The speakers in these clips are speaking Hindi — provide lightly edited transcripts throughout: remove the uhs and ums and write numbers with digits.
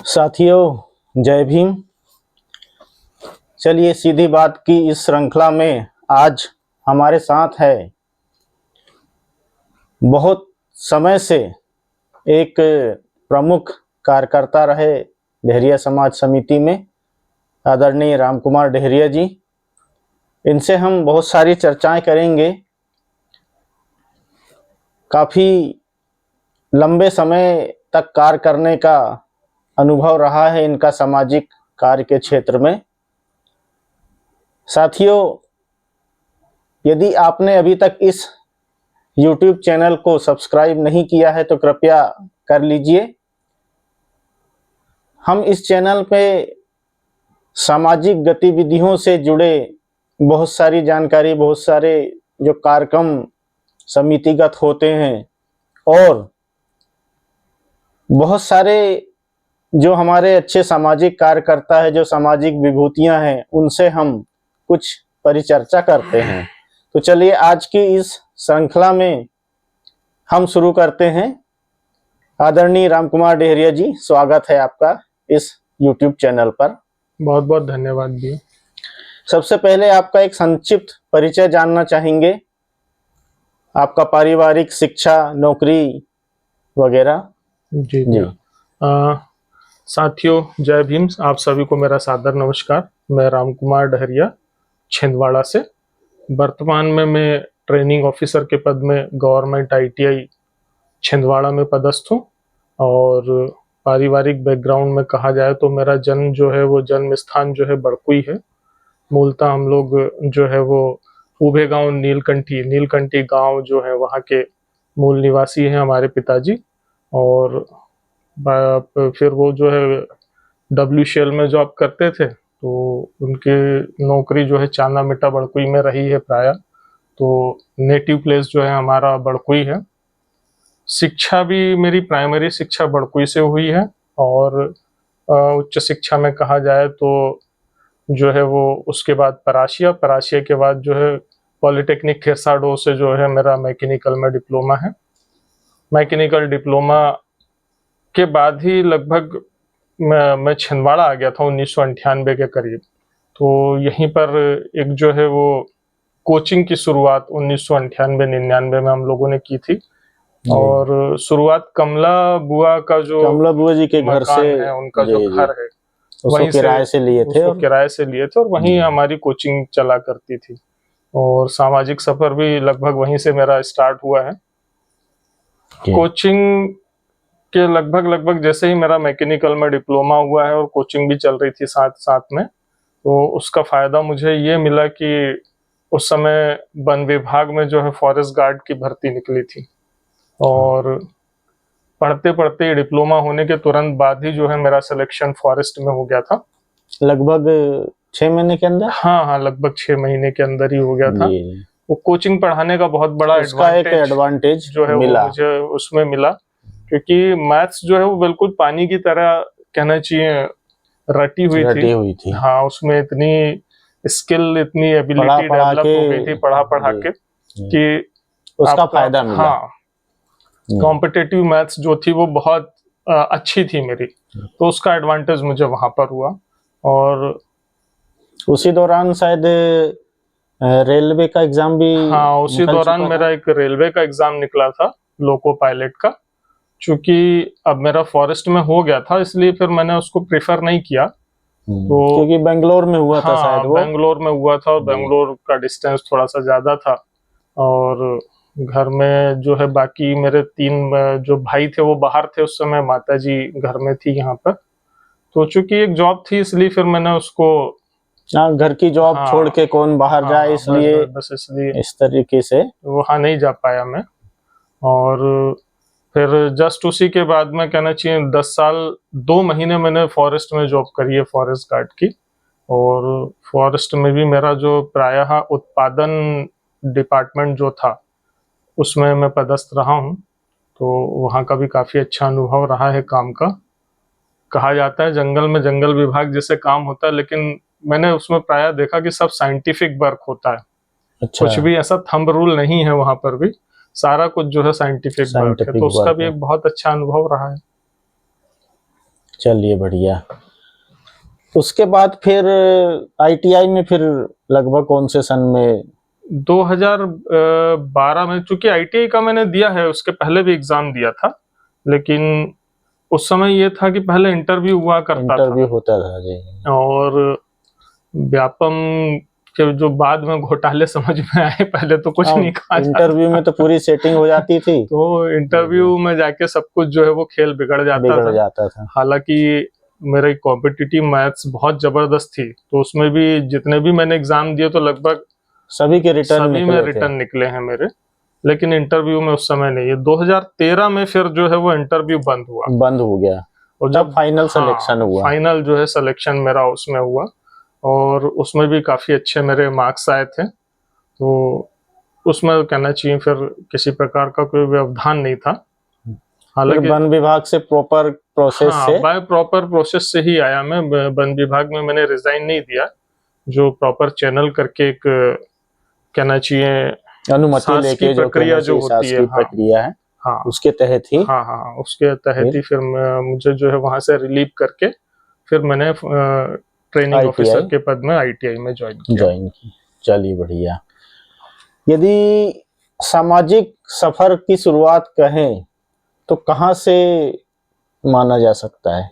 साथियों, जय भीम। चलिए सीधी बात की इस श्रृंखला में आज हमारे साथ है बहुत समय से एक प्रमुख कार्यकर्ता रहे डेहरिया समाज समिति में, आदरणीय राम कुमार डेहरिया जी। इनसे हम बहुत सारी चर्चाएं करेंगे। काफ़ी लंबे समय तक कार्य करने का अनुभव रहा है इनका सामाजिक कार्य के क्षेत्र में। साथियों, यदि आपने अभी तक इस YouTube चैनल को सब्सक्राइब नहीं किया है तो कृपया कर लीजिए। हम इस चैनल पे सामाजिक गतिविधियों से जुड़े बहुत सारी जानकारी, बहुत सारे जो कार्यक्रम समितिगत होते हैं और बहुत सारे जो हमारे अच्छे सामाजिक कार्यकर्ता है, जो सामाजिक विभूतियां हैं, उनसे हम कुछ परिचर्चा करते हैं। तो चलिए आज की इस श्रृंखला में हम शुरू करते हैं। आदरणीय राम कुमार डेहरिया जी, स्वागत है आपका इस YouTube चैनल पर। बहुत बहुत धन्यवाद जी। सबसे पहले आपका एक संक्षिप्त परिचय जानना चाहेंगे, आपका पारिवारिक, शिक्षा, नौकरी वगैरह। जी जी। साथियों, जय भीम। आप सभी को मेरा सादर नमस्कार। मैं राम कुमार डेहरिया छिंदवाड़ा से। वर्तमान में मैं ट्रेनिंग ऑफिसर के पद में गवर्नमेंट ITI छिंदवाड़ा में पदस्थ हूँ। और पारिवारिक बैकग्राउंड में कहा जाए तो मेरा जन्म जो है वो जन्म स्थान जो है बड़कुई है। मूलतः हम लोग जो है वो ऊभे गांव नीलकंठी गांव जो है वहाँ के मूल निवासी हैं हमारे पिताजी। और फिर वो जो है WCL में जॉब करते थे, तो उनकी नौकरी जो है चांदा मिट्टा बड़कुई में रही है प्राय। तो नेटिव प्लेस जो है हमारा बड़कुई है। शिक्षा भी मेरी प्राइमरी शिक्षा बड़कुई से हुई है और उच्च शिक्षा में कहा जाए तो जो है वो उसके बाद परासिया के बाद जो है पॉलिटेक्निक खेसाडो से जो है मेरा मैकेनिकल में डिप्लोमा है। मैकेनिकल डिप्लोमा के बाद ही लगभग मैं छिंदवाड़ा आ गया था 1998 के करीब। तो यहीं पर एक जो है वो कोचिंग की शुरुआत 1998-99 में हम लोगों ने की थी। और शुरुआत कमला बुआ जी के घर से है, उनका जो घर है वहीं किराए से लिए थे और वहीं हमारी कोचिंग चला करती थी। और सामाजिक सफर भी लगभग वहीं से मेरा स्टार्ट हुआ है। कोचिंग के लगभग जैसे ही मेरा मैकेनिकल में डिप्लोमा हुआ है और कोचिंग भी चल रही थी साथ साथ में, तो उसका फायदा मुझे ये मिला कि उस समय वन विभाग में जो है फॉरेस्ट गार्ड की भर्ती निकली थी। और पढ़ते पढ़ते डिप्लोमा होने के तुरंत बाद ही जो है मेरा सिलेक्शन फॉरेस्ट में हो गया था। लगभग 6 महीने के अंदर। हाँ, लगभग 6 महीने के अंदर ही हो गया था। वो कोचिंग पढ़ाने का बहुत बड़ा एडवांटेज जो है वो मुझे उसमें मिला, क्योंकि मैथ्स जो है वो बिल्कुल पानी की तरह कहना चाहिए रटी हुई थी। हाँ, उसमें इतनी स्किल, इतनी एबिलिटी डेवलप हो गई थी पढ़ा के कि उसका फायदा मिला। हाँ, कॉम्पिटिटिव मैथ्स जो थी वो बहुत अच्छी थी मेरी, तो उसका एडवांटेज मुझे वहां पर हुआ। और उसी दौरान शायद रेलवे का एग्जाम भी। हाँ, उसी दौरान मेरा एक रेलवे का एग्जाम निकला था, लोको पायलट का। चूंकि अब मेरा फॉरेस्ट में हो गया था, इसलिए फिर मैंने उसको प्रेफर नहीं किया। तो क्योंकि बेंगलोर में हुआ था शायद वो। बेंगलोर में हुआ था और बेंगलोर का डिस्टेंस थोड़ा सा ज्यादा था। और घर में जो है बाकी मेरे 3 जो भाई थे वो बाहर थे उस समय, माता जी घर में थी यहाँ पर। तो चूंकि एक जॉब थी, इसलिए फिर मैंने उसको घर की जॉब छोड़ के कौन बाहर जाए, इसलिए इसलिए इस तरीके से वहाँ नहीं जा पाया मैं। और फिर जस्ट उसी के बाद में कहना चाहिए 10 साल 2 महीने मैंने फॉरेस्ट में जॉब करी है, फॉरेस्ट गार्ड की। और फॉरेस्ट में भी मेरा जो प्रायः उत्पादन डिपार्टमेंट जो था उसमें मैं पदस्थ रहा हूँ। तो वहाँ का भी काफ़ी अच्छा अनुभव रहा है काम का। कहा जाता है जंगल में जंगल विभाग जैसे काम होता है, लेकिन मैंने उसमें प्रायः देखा कि सब साइंटिफिक वर्क होता है। अच्छा। कुछ भी ऐसा थंब रूल नहीं है वहाँ पर भी, सारा कुछ जो है साइंटिफिक वर्क है। तो उसका भी एक बहुत अच्छा अनुभव रहा है। चलिए बढ़िया। उसके बाद फिर आईटीआई में फिर लगभग कौन से सन में? 2012 में, चूंकि आईटीआई का मैंने दिया है, उसके पहले भी एग्जाम दिया था, लेकिन उस समय ये था कि पहले इंटरव्यू हुआ करता इंटरव्यू होता था जी। था, और व्यापम के जो बाद में घोटाले समझ में आए, पहले तो कुछ नहीं कहा इंटरव्यू में तो पूरी सेटिंग हो जाती थी, तो इंटरव्यू में जाके सब कुछ जो है वो खेल बिगड़ जाता था। हालांकि मेरी कॉम्पिटिटिव मैथ्स बहुत जबरदस्त थी, तो उसमें भी जितने भी मैंने एग्जाम दिए तो लगभग सभी के रिटर्न सभी में रिटर्न निकले हैं मेरे, लेकिन इंटरव्यू में उस समय नहीं है। 2013 में फिर जो है वो इंटरव्यू बंद हो गया, और जब फाइनल सिलेक्शन हुआ, फाइनल जो है सिलेक्शन मेरा उसमें हुआ, और उसमें भी काफी अच्छे मेरे मार्क्स आए थे। तो उसमें कहना चाहिए फिर किसी प्रकार का कोई व्यवधान नहीं था। हालांकि वन विभाग से प्रॉपर प्रोसेस से, बाय प्रॉपर प्रोसेस से ही आया मैं। वन विभाग में मैंने रिजाइन नहीं दिया, जो प्रॉपर चैनल करके एक कहना चाहिए अनुमति लेके जो प्रक्रिया जो होती है, प्रक्रिया है, हाँ, उसके तहत ही, हाँ, उसके तहत ही फिर मुझे जो है वहां से रिलीव करके फिर मैंने ट्रेनिंग ऑफिसर के पद में आईटीआई में ज्वाइन किया। चलिए बढ़िया। यदि सामाजिक सफर की शुरुआत कहें तो कहाँ से माना जा सकता है?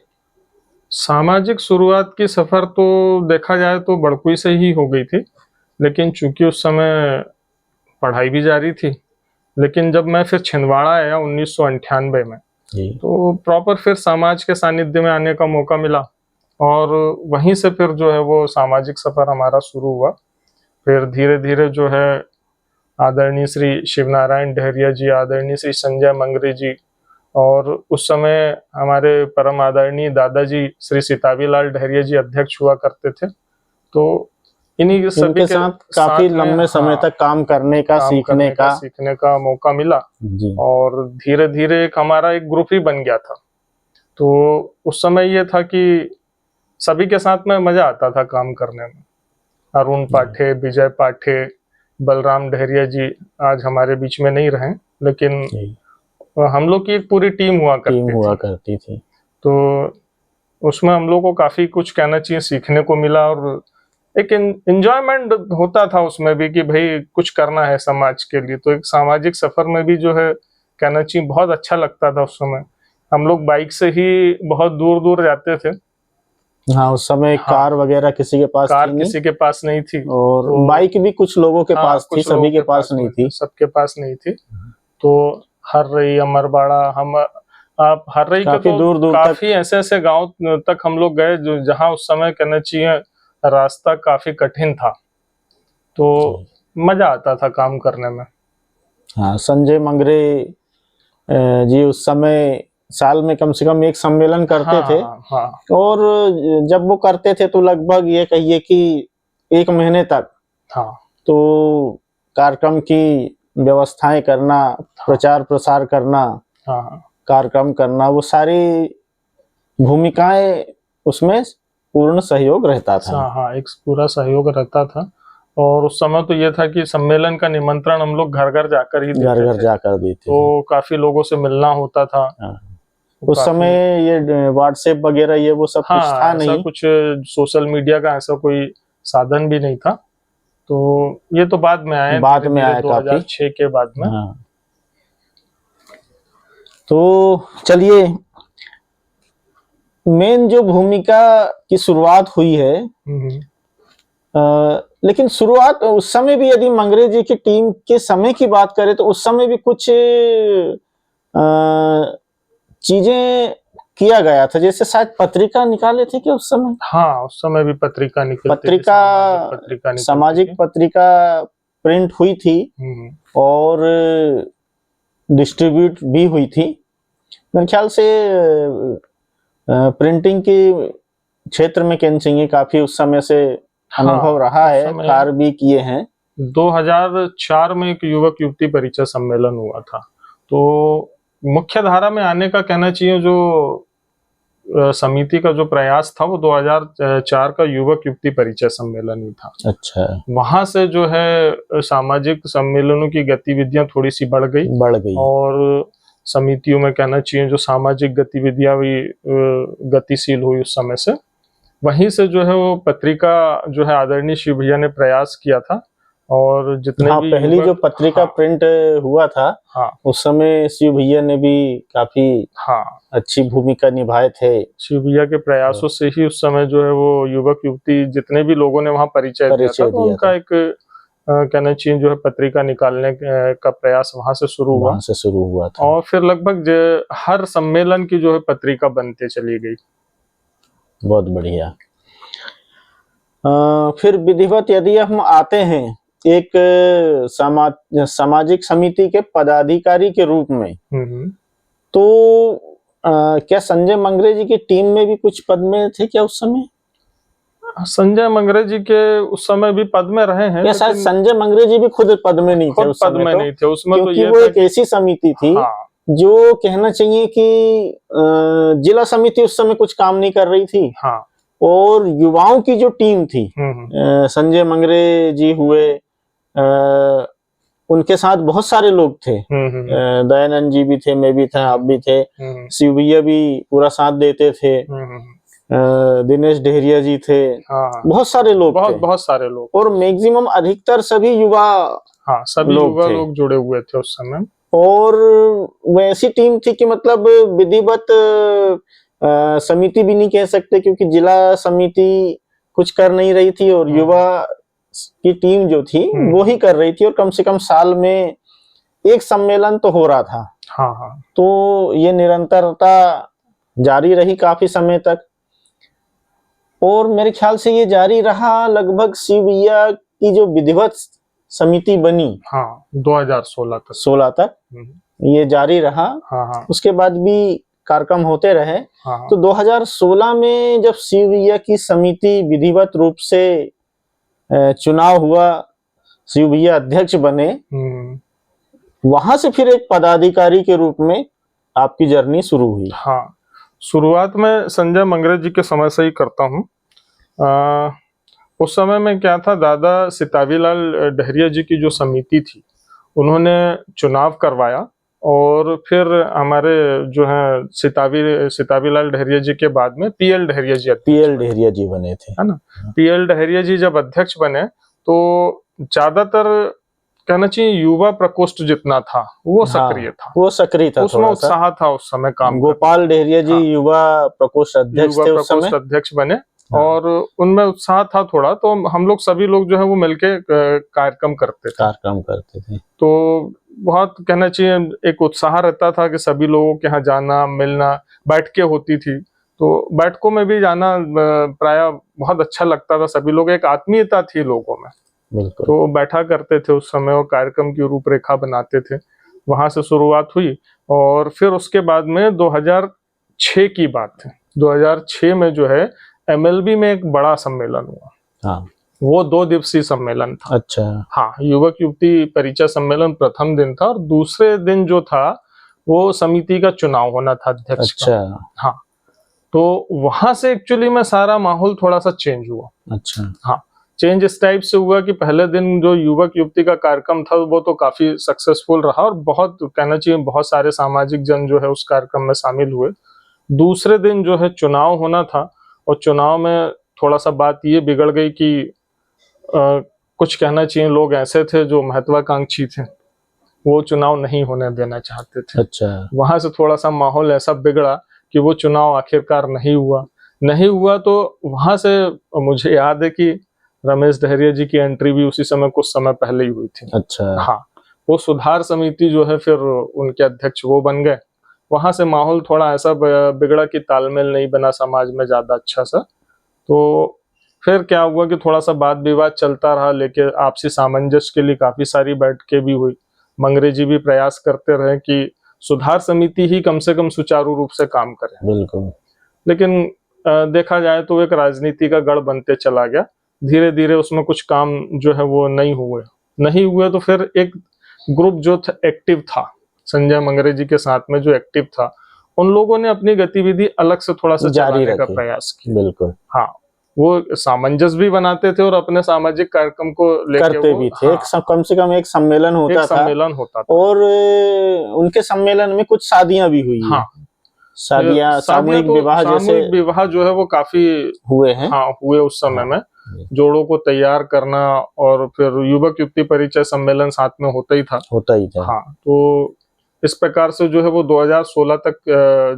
सामाजिक शुरुआत की सफर तो देखा जाए तो बड़कुई से ही हो गई थी, लेकिन चूंकि उस समय पढ़ाई भी जारी थी, लेकिन जब मैं फिर छिंदवाड़ा आया 1998 में, तो प्रॉपर फिर समाज के सानिध्य में आने का मौका मिला, और वहीं से फिर जो है वो सामाजिक सफर हमारा शुरू हुआ। फिर धीरे धीरे जो है आदरणीय श्री शिवनारायण डहरिया जी, आदरणीय श्री संजय मंगरे जी, और उस समय हमारे परम आदरणीय दादाजी श्री सिताबीलाल डहरिया जी अध्यक्ष हुआ करते थे। तो इन्हीं सभी के साथ काफी लंबे समय तक काम करने का, सीखने का मौका मिला जी। और धीरे धीरे हमारा एक ग्रुप ही बन गया था। तो उस समय ये था कि सभी के साथ में मजा आता था काम करने में। अरुण पाठे, विजय पाठे, बलराम डहरिया जी आज हमारे बीच में नहीं रहे, लेकिन हम लोग की एक पूरी टीम हुआ करती थी। तो उसमें हम लोग को काफी कुछ कहना चाहिए सीखने को मिला, और एक एंजॉयमेंट होता था उसमें भी कि भाई कुछ करना है समाज के लिए। तो एक सामाजिक सफर में भी जो है कहना चाहिए बहुत अच्छा लगता था। उस समय हम लोग बाइक से ही बहुत दूर दूर जाते थे। हाँ, उस समय कार वगैरह किसी के पास नहीं थी, और तो बाइक भी कुछ लोगों के पास थी, सभी के पास नहीं थी, सबके पास नहीं थी। तो हर्रई, अमरबाड़ा, आप हर्रई के तो दूर दूर काफी ऐसे गांव तक हम लोग गए जो जहां उस समय कहना चाहिए रास्ता काफी कठिन था, तो मजा आता था काम करने में। हाँ, संजय मंगरे जी उस समय साल में कम से कम एक सम्मेलन करते थे। और जब वो करते थे तो लगभग ये कहिए कि 1 महीने तक तो कार्यक्रम की व्यवस्थाएं करना, प्रचार प्रसार करना, कार्यक्रम करना, वो सारी भूमिकाएं उसमें पूर्ण सहयोग रहता था। एक पूरा सहयोग रहता था। और उस समय तो ये था कि सम्मेलन का निमंत्रण हम लोग घर घर जाकर देते तो काफी लोगों से मिलना होता था। उस समय ये व्हाट्सएप वगैरह ये वो सब कुछ था नहीं, ऐसा कुछ सोशल मीडिया का ऐसा कोई साधन भी नहीं था। तो ये तो बाद में आया 2006 के बाद में। तो चलिए, मेन जो भूमिका की शुरुआत हुई है, लेकिन शुरुआत उस समय भी यदि मंगरे जी की टीम के समय की बात करें तो उस समय भी कुछ चीजें किया गया था, जैसे शायद पत्रिका निकाले थे कि उस समय? हाँ, उस समय भी पत्रिका निकलती थी, सामाजिक पत्रिका प्रिंट हुई थी और डिस्ट्रीब्यूट भी हुई थी। मेरे ख्याल से प्रिंटिंग के क्षेत्र में केनसिंह काफी उस समय से अनुभव रहा है, कार्य भी किए हैं। 2004 में एक युवक युवती परिचय सम्मेलन हुआ था, तो मुख्य धारा में आने का कहना चाहिए जो समिति का जो प्रयास था वो 2004 का युवक युवती परिचय सम्मेलन ही था। अच्छा, वहां से जो है सामाजिक सम्मेलनों की गतिविधियां थोड़ी सी बढ़ गई। और समितियों में कहना चाहिए जो सामाजिक गतिविधियां भी गतिशील हुई उस समय से। वहीं से जो है वो पत्रिका जो है आदरणीय शिव भैया ने प्रयास किया था, और जितने हाँ, भी पहली जो पत्रिका हाँ, प्रिंट हुआ था हाँ, उस समय शिव भैया ने भी काफी हाँ, अच्छी भूमिका निभाए थे। शिव भैया के प्रयासों से ही उस समय जो है वो युवक युवती जितने भी लोगों ने वहाँ परिचय दिया था, तो उनका एक कहना चाहिए जो है पत्रिका निकालने का प्रयास वहां से शुरू हुआ। वहां से शुरू हुआ था और फिर लगभग हर सम्मेलन की जो है पत्रिका बनते चली गई। बहुत बढ़िया। फिर विधिवत यदि हम आते हैं एक सामाजिक समिति के पदाधिकारी के रूप में, तो क्या संजय मंगरे जी की टीम में भी कुछ पद में थे क्या उस समय? संजय मंगरे जी के उस समय भी पद में रहे हैं, या शायद संजय मंगरे जी भी खुद पद में नहीं थे उस समय, नहीं थे उसमें, तो क्योंकि वो एक ऐसी समिति थी जो कहना चाहिए कि जिला समिति उस समय कुछ काम नहीं कर रही थी। हाँ, और युवाओं की जो टीम थी, संजय मंगरे जी हुए, उनके साथ बहुत सारे लोग थे, दयानंद जी भी थे, मैं भी था, आप भी थे, शिव भैया भी पूरा साथ देते थे, दिनेश डेहरिया जी थे, बहुत सारे लोग थे, बहुत सारे लोग, और मैक्सिमम अधिकतर सभी युवा, सभी युवा लोग जुड़े हुए थे उस समय। और वैसी टीम थी कि मतलब विधिवत समिति भी नहीं कह सकते, क्योंकि जिला समिति कुछ कर नहीं रही थी और युवा की टीम जो थी वो ही कर रही थी, और कम से कम साल में एक सम्मेलन तो हो रहा था। तो ये निरंतरता जारी रही काफी समय तक, और मेरे ख्याल से ये जारी रहा लगभग शिव भैया की जो विधिवत समिति बनी 2016 तक ये जारी रहा। उसके बाद भी कार्यक्रम होते रहे। तो 2016 में जब शिव भैया की समिति विधिवत रूप से चुनाव हुआ, शिव भैया अध्यक्ष बने, वहां से फिर एक पदाधिकारी के रूप में आपकी जर्नी शुरू हुई। शुरुआत में संजय मंगरे जी के समय से ही करता हूँ। उस समय में क्या था, दादा सितावीलाल डहरिया जी की जो समिति थी उन्होंने चुनाव करवाया, और फिर हमारे जो है सितावीलाल डहरिया जी के बाद में पीएल डहरिया जी बने थे, है ना। पीएल डहरिया जी जब अध्यक्ष बने तो ज्यादातर कहना चाहिए युवा प्रकोष्ठ जितना था वो सक्रिय था, उसमें उत्साह था उस समय काम। गोपाल डहरिया जी युवा प्रकोष्ठ अध्यक्ष बने, और उनमें उत्साह था थोड़ा, तो हम लोग सभी लोग जो है वो मिलके कार्यक्रम करते थे। तो बहुत कहना चाहिए एक उत्साह रहता था कि सभी लोगों के यहाँ जाना, मिलना, बैठकें होती थी, तो बैठकों में भी जाना प्राय बहुत अच्छा लगता था। सभी लोग, एक आत्मीयता थी लोगों में, तो बैठा करते थे उस समय, और कार्यक्रम की रूपरेखा बनाते थे। वहां से शुरुआत हुई, और फिर उसके बाद में 2006 की बात है, 2006 में जो है एमएलबी में एक बड़ा सम्मेलन हुआ। वो 2 दिवसीय सम्मेलन था। अच्छा। युवक युवती परिचय सम्मेलन प्रथम दिन था, और दूसरे दिन जो था वो समिति का चुनाव होना था अध्यक्ष का। तो वहां से एक्चुअली में सारा माहौल थोड़ा सा चेंज हुआ। चेंज इस टाइप से हुआ कि पहले दिन जो युवक युवती का कार्यक्रम था वो तो काफी सक्सेसफुल रहा, और बहुत कहना चाहिए बहुत सारे सामाजिक जन जो है उस कार्यक्रम में शामिल हुए। दूसरे दिन जो है चुनाव होना था, और चुनाव में थोड़ा सा बात ये बिगड़ गई कि कुछ कहना चाहिए लोग ऐसे थे जो महत्वाकांक्षी थे, वो चुनाव नहीं होने देना चाहते थे। अच्छा। वहां से थोड़ा सा माहौल ऐसा बिगड़ा कि वो चुनाव आखिरकार नहीं हुआ। तो वहां से मुझे याद है कि रमेश डहरिया जी की एंट्री भी उसी समय कुछ समय पहले ही हुई थी। अच्छा। वो सुधार समिति जो है फिर उनके अध्यक्ष वो बन गए। वहां से माहौल थोड़ा ऐसा बिगड़ा कि तालमेल नहीं बना समाज में ज्यादा अच्छा सा। तो फिर क्या हुआ कि थोड़ा सा वाद विवाद चलता रहा, लेकिन आपसी सामंजस्य के लिए काफी सारी बैठकें भी हुई। मंगरे जी भी प्रयास करते रहे कि सुधार समिति ही कम से कम सुचारू रूप से काम करे। बिल्कुल। लेकिन देखा जाए तो एक राजनीति का गढ़ बनते चला गया। धीरे धीरे उसमें कुछ काम जो है वो नहीं हुए। तो फिर एक ग्रुप जो एक्टिव था संजय मंगरे जी के साथ में, जो एक्टिव था, उन लोगों ने अपनी गतिविधि अलग से थोड़ा सा चलाने का प्रयास किया। बिल्कुल। वो सामंजस्य भी बनाते थे और अपने सामाजिक कार्यक्रम को लेकर करते भी थे। कम से कम एक सम्मेलन होता था। सम्मेलन होता था और उनके सम्मेलन में कुछ शादियां भी हुई हैं। शादियां, सामूहिक विवाह, जैसे विवाह जो है वो काफी हुए हैं। हुए उस समय में। जोड़ों को तैयार करना और फिर युवक युवती परिचय सम्मेलन साथ में होता ही था। तो इस प्रकार से जो है वो 2016 तक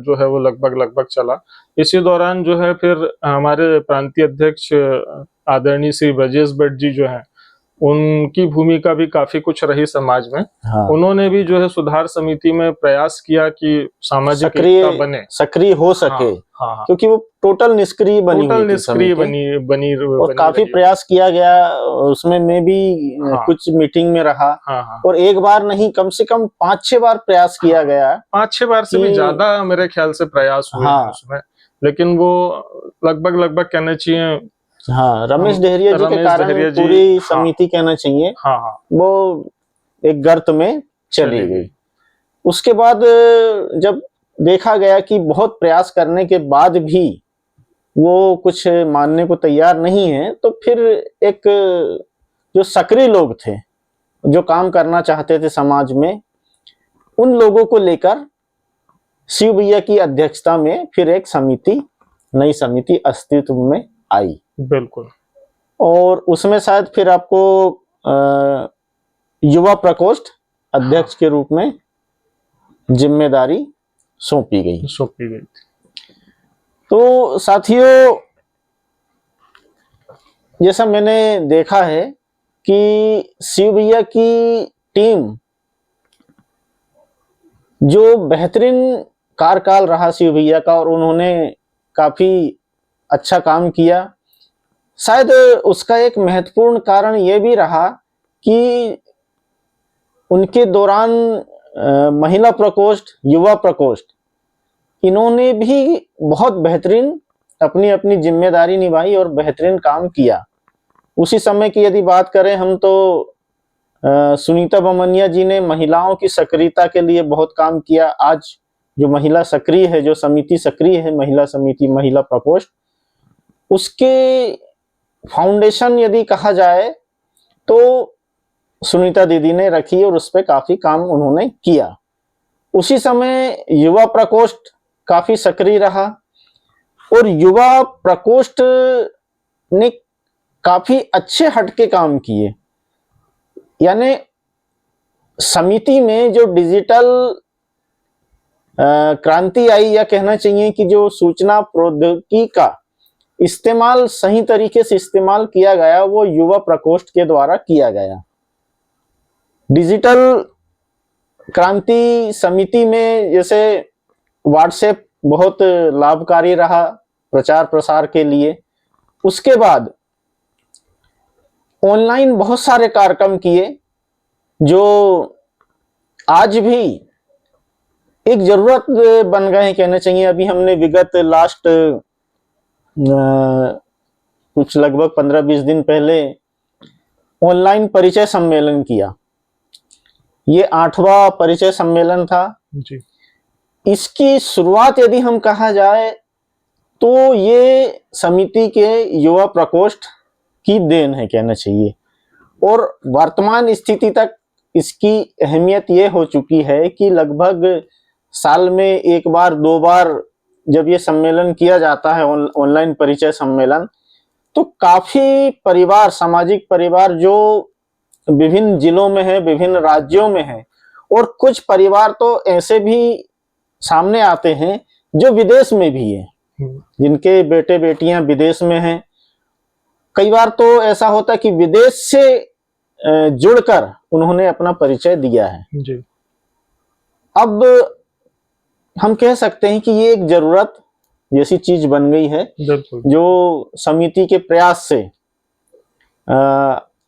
जो है वो लगभग चला। इसी दौरान जो है फिर हमारे प्रांतीय अध्यक्ष आदरणीय श्री ब्रजेश भट्ट जी जो है, उनकी भूमिका भी काफी कुछ रही समाज में। उन्होंने भी जो है सुधार समिति में प्रयास किया कि सामाजिक एकता बने, सक्रिय हो सके। क्योंकि वो टोटल निष्क्रिय बनी और काफी प्रयास किया गया। उसमें मैं भी कुछ मीटिंग में रहा। और एक बार नहीं, कम से कम 5-6 बार प्रयास किया गया। 5-6 बार से भी ज्यादा मेरे ख्याल से प्रयास हुए उसमें, लेकिन वो लगभग कहना चाहिए रमेश डहरिया जी के कारण पूरी समिति कहना चाहिए वो एक गर्त में चली गई। उसके बाद जब देखा गया कि बहुत प्रयास करने के बाद भी वो कुछ मानने को तैयार नहीं है, तो फिर एक जो सक्रिय लोग थे, जो काम करना चाहते थे समाज में, उन लोगों को लेकर शिव भैया की अध्यक्षता में फिर एक समिति, नई समिति अस्तित्व में आई। बिल्कुल। और उसमें शायद फिर आपको युवा प्रकोष्ठ अध्यक्ष के रूप में जिम्मेदारी सौंपी गई। तो साथियों, जैसा मैंने देखा है कि शिव भैया की टीम जो बेहतरीन कार्यकाल रहा शिव भैया का, और उन्होंने काफी अच्छा काम किया। शायद उसका एक महत्वपूर्ण कारण यह भी रहा कि उनके दौरान महिला प्रकोष्ठ, युवा प्रकोष्ठ, इन्होंने भी बहुत बेहतरीन अपनी अपनी जिम्मेदारी निभाई और बेहतरीन काम किया। उसी समय की यदि बात करें हम, तो सुनीता बमनिया जी ने महिलाओं की सक्रियता के लिए बहुत काम किया। आज जो महिला सक्रिय है, जो समिति सक्रिय है, महिला समिति, महिला प्रकोष्ठ, उसके फाउंडेशन यदि कहा जाए तो सुनीता दीदी ने रखी और उस पर काफी काम उन्होंने किया। उसी समय युवा प्रकोष्ठ काफी सक्रिय रहा और युवा प्रकोष्ठ ने काफी अच्छे हटके काम किए। यानी समिति में जो डिजिटल क्रांति आई, या कहना चाहिए कि जो सूचना प्रौद्योगिकी का इस्तेमाल सही तरीके से इस्तेमाल किया गया, वो युवा प्रकोष्ठ के द्वारा किया गया। डिजिटल क्रांति समिति में जैसे व्हाट्सएप बहुत लाभकारी रहा प्रचार प्रसार के लिए। उसके बाद ऑनलाइन बहुत सारे कार्यक्रम किए जो आज भी एक जरूरत बन गए हैं, कहना चाहिए। अभी हमने विगत लास्ट कुछ लगभग 15-20 दिन पहले ऑनलाइन परिचय सम्मेलन किया। ये 8वां परिचय सम्मेलन था जी। इसकी शुरुआत यदि हम कहा जाए तो ये समिति के युवा प्रकोष्ठ की देन है, कहना चाहिए। और वर्तमान स्थिति तक इसकी अहमियत ये हो चुकी है कि लगभग साल में 1 बार 2 बार जब ये सम्मेलन किया जाता है, ऑनलाइन परिचय सम्मेलन, तो काफी परिवार, सामाजिक परिवार जो विभिन्न जिलों में है, विभिन्न राज्यों में है, और कुछ परिवार तो ऐसे भी सामने आते हैं जो विदेश में भी है, जिनके बेटे बेटियां विदेश में हैं। कई बार तो ऐसा होता है कि विदेश से जुड़कर उन्होंने अपना परिचय दिया है जी। अब हम कह सकते हैं कि ये एक जरूरत जैसी चीज बन गई है, जो समिति के प्रयास से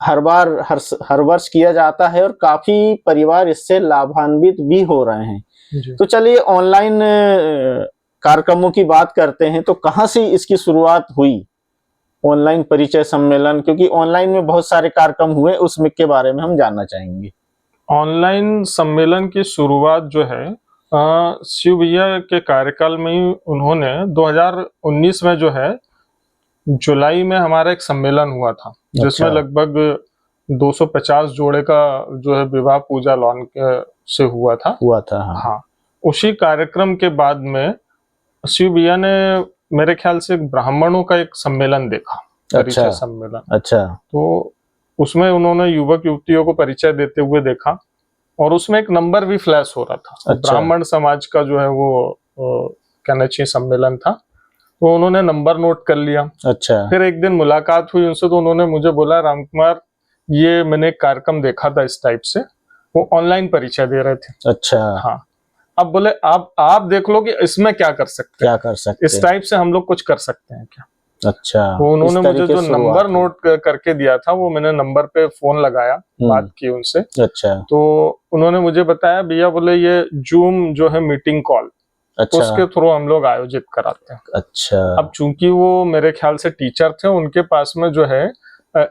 हर वर्ष किया जाता है, और काफी परिवार इससे लाभान्वित भी हो रहे हैं। तो चलिए ऑनलाइन कार्यक्रमों की बात करते हैं। तो कहाँ से इसकी शुरुआत हुई ऑनलाइन परिचय सम्मेलन, क्योंकि ऑनलाइन में बहुत सारे कार्यक्रम हुए, उसमें के बारे में हम जानना चाहेंगे। ऑनलाइन सम्मेलन की शुरुआत जो है शिव भैया के कार्यकाल में ही उन्होंने 2019 में जो है जुलाई में हमारा एक सम्मेलन हुआ था जिसमें अच्छा। लगभग 250 जोड़े का जो है विवाह पूजा लॉन से हुआ था। हाँ। हाँ, उसी कार्यक्रम के बाद में शिव भैया ने मेरे ख्याल से एक ब्राह्मणों का एक सम्मेलन देखा, परिचय अच्छा। सम्मेलन। अच्छा। तो उसमें उन्होंने युवक युवतियों को परिचय देते हुए देखा और उसमें एक नंबर भी फ्लैश हो रहा था। अच्छा। ब्राह्मण समाज का जो है वो कहना चाहिए सम्मेलन था, तो उन्होंने नंबर नोट कर लिया। अच्छा। फिर एक दिन मुलाकात हुई उनसे, तो उन्होंने मुझे बोला, राम कुमार, ये मैंने एक कार्यक्रम देखा था इस टाइप से, वो ऑनलाइन परिचय दे रहे थे। अच्छा। हाँ, अब बोले आप देख लो कि इसमें क्या कर सकते हैं, क्या कर सकते इस टाइप से हम लोग कुछ कर सकते हैं क्या। अच्छा। तो उन्होंने इस मुझे तरीके जो से नंबर शुरुआत नोट करके दिया था, वो मैंने नंबर पे फोन लगाया, बात की उनसे। अच्छा। तो उन्होंने मुझे बताया, भैया बोले ये जूम जो है मीटिंग कॉल, अच्छा। उसके थ्रू हम लोग आयोजित कराते हैं। अच्छा। अब चूंकि वो मेरे ख्याल से टीचर थे, उनके पास में जो है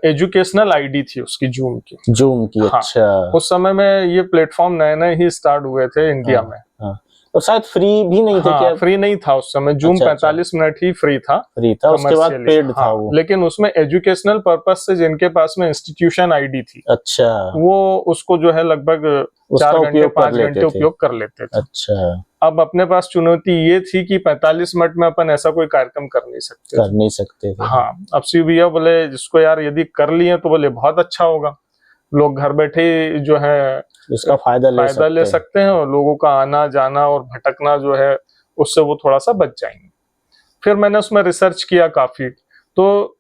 एजुकेशनल आईडी थी उसकी, जूम की। हाँ, अच्छा। उस समय में ये प्लेटफॉर्म नए नए ही स्टार्ट हुए थे इंडिया में। हाँ। और शायद फ्री भी नहीं थे क्या? फ्री नहीं था उस समय, जूम 45 मिनट ही फ्री था, उसके बाद commercially। पेड था वो। लेकिन उसमें एजुकेशनल पर्पज से जिनके पास में इंस्टीट्यूशन आईडी थी, अच्छा, वो उसको जो है लगभग 4 घंटे 5 घंटे उपयोग कर लेते थे। अच्छा। अब अपने पास चुनौती ये थी कि 45 मिनट में अपन ऐसा कोई कार्यक्रम कर नहीं सकते थे। हाँ, अब शिव भैया बोले, जिसको यार यदि कर लिए तो बोले बहुत अच्छा होगा, लोग घर बैठे जो है इसका फायदा ले सकते हैं और लोगों का आना जाना और भटकना जो है उससे वो थोड़ा सा बच जाएंगे। फिर मैंने उसमें रिसर्च किया काफी। तो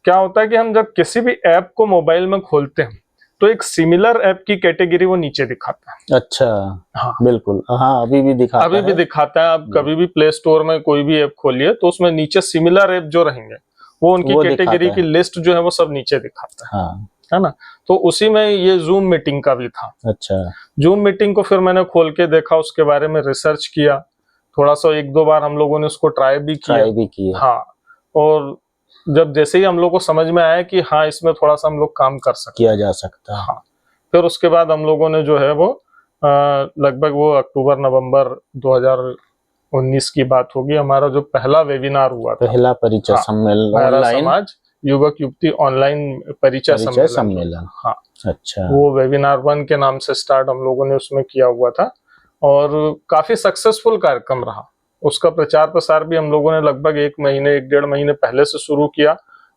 क्या होता है कि हम जब किसी भी ऐप को मोबाइल में खोलते हैं तो एक सिमिलर ऐप की कैटेगरी वो नीचे दिखाता है। अच्छा। हाँ, बिल्कुल। हाँ, अभी भी दिखाता है। आप कभी भी प्ले स्टोर में कोई भी ऐप खोलिए तो उसमें नीचे सिमिलर ऐप जो रहेंगे वो उनकी कैटेगरी की लिस्ट जो है वो सब नीचे दिखाता है। हाँ। है ना। तो उसी में ये जूम मीटिंग का भी था। अच्छा। जूम मीटिंग को फिर मैंने खोल के देखा, उसके बारे में रिसर्च किया, थोड़ा सा 1-2 बार हम लोगों ने उसको ट्राई भी किया। हाँ, और जब जैसे ही हम लोग को समझ में आया कि हाँ इसमें थोड़ा सा हम लोग काम कर सकते, किया जा सकता है। हाँ, फिर उसके बाद हम लोगों ने जो है वो लगभग वो अक्टूबर नवंबर 2019 की बात होगी, हमारा जो पहला वेबिनार हुआ था, पहला परिचय सम्मेलन ऑनलाइन, समाज युवक युवती ऑनलाइन परिचय सम्मेलन। हाँ, अच्छा। वो वेबिनार 1 के नाम से स्टार्ट हम लोगों ने उसमें किया हुआ था और काफी सक्सेसफुल कार्यक्रम रहा। उसका प्रचार प्रसार भी हम लोगों ने लगभग 1-1.5 महीने पहले से शुरू किया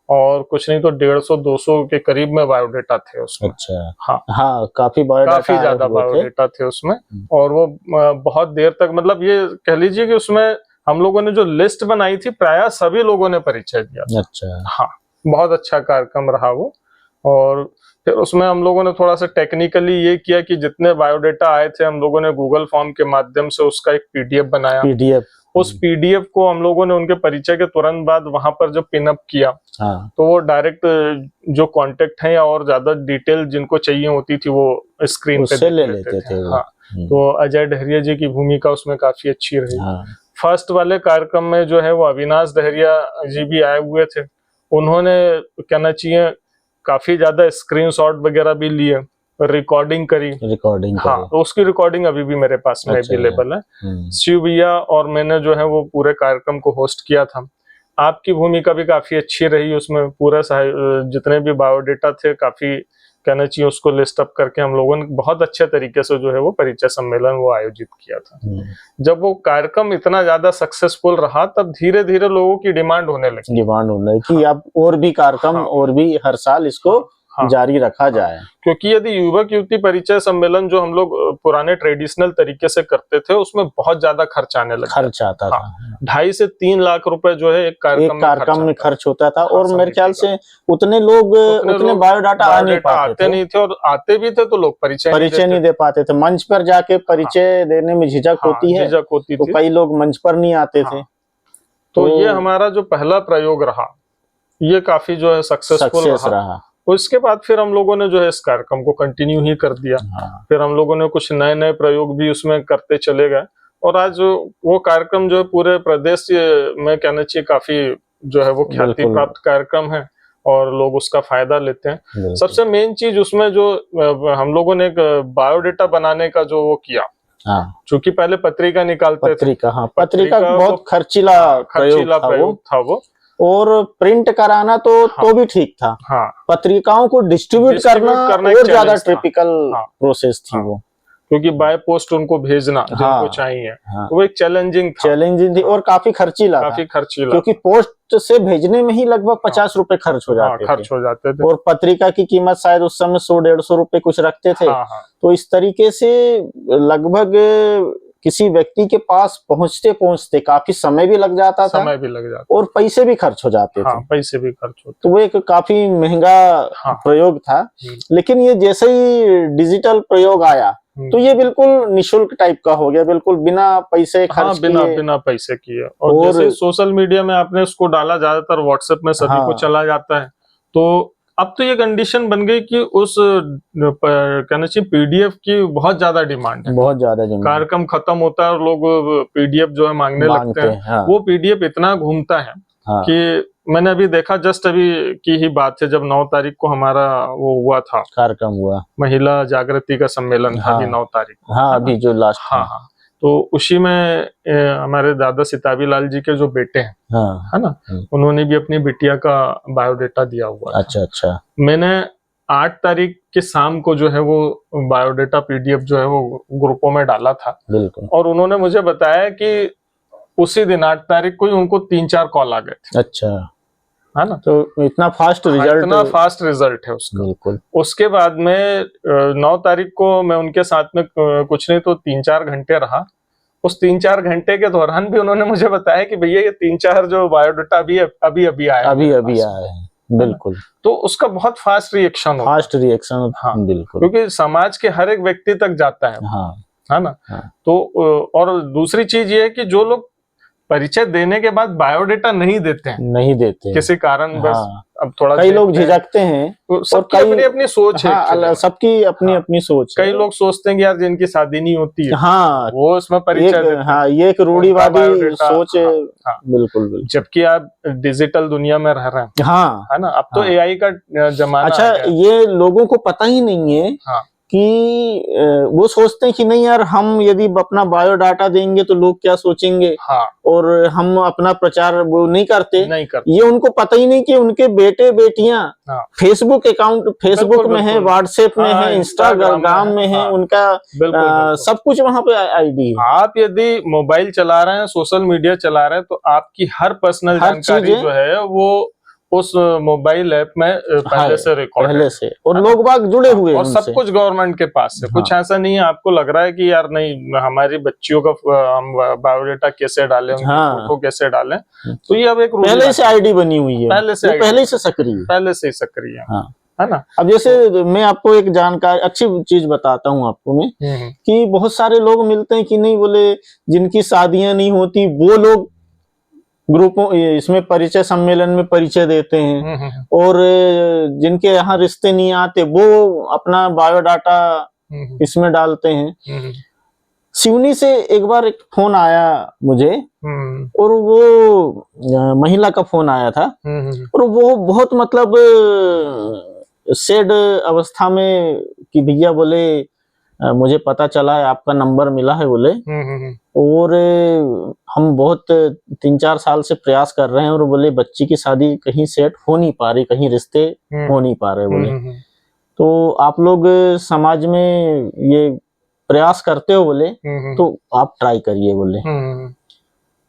और कुछ नहीं तो 150-200 के करीब में बायोडेटा थे उसमें। अच्छा। हाँ, काफी ज्यादा बायोडेटा थे उसमें और वो बहुत देर तक, मतलब ये कह लीजिए कि उसमें हम लोगों ने जो लिस्ट बनाई थी प्राय सभी लोगों ने परिचय दिया। अच्छा। हाँ, बहुत अच्छा कार्यक्रम रहा वो। और फिर उसमें हम लोगों ने थोड़ा सा टेक्निकली ये किया कि जितने बायोडेटा आए थे हम लोगों ने गूगल फॉर्म के माध्यम से उसका एक पीडीएफ बनाया। उस पीडीएफ को हम लोगों ने उनके परिचय के तुरंत बाद वहां पर जब पिनअप किया, तो वो डायरेक्ट जो कांटेक्ट है या और ज्यादा डिटेल जिनको चाहिए होती थी वो स्क्रीन पे ले लेते थे। हाँ, तो अजय डहरिया जी की भूमिका उसमें काफी अच्छी रही। फर्स्ट वाले कार्यक्रम में जो है वो अविनाश डहरिया जी भी आए हुए थे, उन्होंने कहना चाहिए काफी ज्यादा स्क्रीनशॉट वगैरह भी लिए, रिकॉर्डिंग करी। हाँ, तो उसकी रिकॉर्डिंग अभी भी मेरे पास में अवेलेबल है। शिव भैया और मैंने जो है वो पूरे कार्यक्रम को होस्ट किया था। आपकी भूमिका भी काफी अच्छी रही उसमें, पूरा जितने भी बायोडेटा थे काफी कहना चाहिए उसको लिस्ट अप करके हम लोगों ने बहुत अच्छे तरीके से जो है वो परिचय सम्मेलन वो आयोजित किया था। जब वो कार्यक्रम इतना ज्यादा सक्सेसफुल रहा तब धीरे धीरे लोगों की डिमांड होने लगी कि अब और भी कार्यक्रम और भी हर साल इसको जारी रखा जाए। क्योंकि यदि युवक युवती परिचय सम्मेलन जो हम लोग पुराने ट्रेडिशनल तरीके से करते थे उसमें बहुत ज्यादा खर्च आने लगा, खर्च आता था। 2.5 से 3 लाख रुपए जो है एक कार्यक्रम में खर्च होता था और मेरे ख्याल से उतने बायोडाटा आते नहीं थे और आते भी थे तो लोग परिचय नहीं दे पाते थे। मंच पर जाके परिचय देने में झिझक होती है, तो कई लोग मंच पर नहीं आते थे। तो ये हमारा जो पहला प्रयोग रहा ये काफी जो है सक्सेसफुल रहा। उसके बाद फिर हम लोगों ने जो है इस कार्यक्रम को कंटिन्यू ही कर दिया। फिर हम लोगों ने कुछ नए नए प्रयोग भी उसमें करते चले गए और आज वो कार्यक्रम जो है पूरे प्रदेश में कहना चाहिए काफी जो है वो ख्याति प्राप्त कार्यक्रम है और लोग उसका फायदा लेते हैं। सबसे मेन चीज उसमें जो हम लोगों ने एक बायोडेटा बनाने का जो वो किया, चूंकि पहले पत्रिका निकालते थे, पत्रिका बहुत खर्चीला प्रयोग था वो। और प्रिंट कराना तो भी ठीक था। हाँ, पत्रिकाओं को डिस्ट्रीब्यूट Distribute करना एक और ज्यादा challenge था। टिपिकल हाँ। प्रोसेस थी हाँ। वो। क्योंकि बाय पोस्ट उनको भेजना जिनको हाँ। चाहिए, हाँ। वो एक चैलेंजिंग था, चैलेंजिंग थी और काफी खर्चीला था, काफी खर्चीला क्योंकि पोस्ट से भेजने में ही लगभग 50 रुपए खर्च हो हाँ, जाते खर्च थे हो जाते थे। और पत्रिका की कीमत शायद उस समय 100-150 रुपए कुछ रखते थे। हाँ, हाँ, तो इस तरीके से लगभग किसी व्यक्ति के पास पहुंचते पहुंचते काफी समय भी लग जाता था समय भी लग जाता, और पैसे भी खर्च हो जाते हाँ, थे। पैसे भी खर्च होते। तो वो एक काफी महंगा हाँ। प्रयोग था। लेकिन ये जैसे ही डिजिटल प्रयोग आया तो ये बिल्कुल निशुल्क टाइप का हो गया, बिल्कुल बिना पैसे खर्च हाँ, बिना किए। बिना पैसे किए। और जैसे सोशल मीडिया में आपने उसको डाला, ज्यादातर व्हाट्सएप में सभी को चला जाता है, तो अब तो ये कंडीशन बन गई कि उस कहना चाहिए पीडीएफ की बहुत ज्यादा डिमांड है, बहुत ज्यादा डिमांड। कार्यक्रम खत्म होता है और लोग पीडीएफ जो है मांगने लगते हैं। हाँ। वो पीडीएफ इतना घूमता है कि मैंने अभी देखा, जस्ट अभी की ही बात है, जब 9 तारीख को हमारा वो हुआ था, कार्यक्रम हुआ, महिला जागृति का सम्मेलन था, अभी 9 तारीख को। हाँ, अभी जो लास्ट। हाँ, तो उसी में हमारे दादा सिताबी लाल जी के जो बेटे हैं, है ना, उन्होंने भी अपनी बिटिया का बायोडेटा दिया हुआ था। अच्छा। मैंने 8 तारीख के शाम को जो है वो बायोडेटा पीडीएफ जो है वो ग्रुपों में डाला था। बिल्कुल। और उन्होंने मुझे बताया कि उसी दिन 8 तारीख को ही उनको 3-4 कॉल आ गए थे। अच्छा, है ना, तो इतना फास्ट रिजल्ट। इतना फास्ट रिजल्ट है उसका। बिल्कुल। उसके बाद में 9 तारीख को मैं उनके साथ में कुछ नहीं तो 3-4 घंटे रहा। उस 3-4 घंटे के दौरान भी उन्होंने मुझे बताया कि भैया ये 3-4 जो बायोडाटा अभी आया है। बिल्कुल। तो उसका बहुत फास्ट रिएक्शन होता है। Fast reaction. हाँ, बिल्कुल। क्योंकि समाज के हर एक व्यक्ति तक जाता है। हाँ, है ना। हाँ। तो और दूसरी चीज ये है कि जो लोग परिचय देने के बाद बायोडेटा नहीं देते किसी कारण। हाँ। बस अब थोड़ा कई लोग झिझकते हैं, तो सबकी अपनी अपनी सोच है। हाँ, सबकी अपनी अपनी सोच है। कई लोग सोचते हैं कि यार जिनकी शादी नहीं होती है, हाँ, वो उसमें परिचय देते हैं। हाँ, ये एक रूढ़िवादी सोच है। हाँ, बिल्कुल। जबकि आप डिजिटल दुनिया में रह रहे हैं। हाँ, है ना, अब तो एआई का जमाना। अच्छा, ये लोगों को पता ही नहीं है। हाँ, कि वो सोचते हैं कि नहीं यार, हम यदि अपना बायोडाटा देंगे तो लोग क्या सोचेंगे। हाँ, और हम अपना प्रचार वो नहीं करते। ये उनको पता ही नहीं कि उनके बेटे बेटियां फेसबुक अकाउंट, फेसबुक में है, व्हाट्सएप में है, इंस्टाग्राम में है, उनका सब कुछ वहां पे आईडी है। आप यदि मोबाइल चला रहे हैं, सोशल मीडिया चला रहे हैं, तो आपकी हर पर्सनल जानकारी जो है वो उस मोबाइल ऐप में पहले से रिकॉर्ड, पहले से, और लोग बाग जुड़े हुए हैं और सब कुछ गवर्नमेंट के पास से। कुछ ऐसा नहीं है आपको लग रहा है कि यार नहीं हमारी बच्चियों का हम बायोडेटा कैसे डालें, उनकी फोटो कैसे डालें। तो ये अब एक पहले से आईडी बनी हुई है, पहले से सक्रिय है। है ना। अब जैसे मैं आपको एक जानकारी, अच्छी चीज बताता हूँ आपको मैं, कि बहुत सारे लोग मिलते हैं कि नहीं, बोले जिनकी शादियां नहीं होती वो लोग ग्रुपों इसमें परिचय सम्मेलन में परिचय देते हैं, और जिनके यहाँ रिश्ते नहीं आते वो अपना बायोडाटा इसमें डालते हैं। सिवनी से एक बार एक फोन आया मुझे, और वो महिला का फोन आया था, और वो बहुत मतलब सैड अवस्था में कि भैया बोले मुझे पता चला है आपका नंबर मिला है बोले, और हम बहुत 3-4 साल से प्रयास कर रहे हैं, और बोले बच्ची की शादी कहीं सेट हो नहीं पा रही, कहीं रिश्ते हो नहीं पा रहे बोले, तो आप लोग समाज में ये प्रयास करते हो बोले, तो आप ट्राई करिए बोले।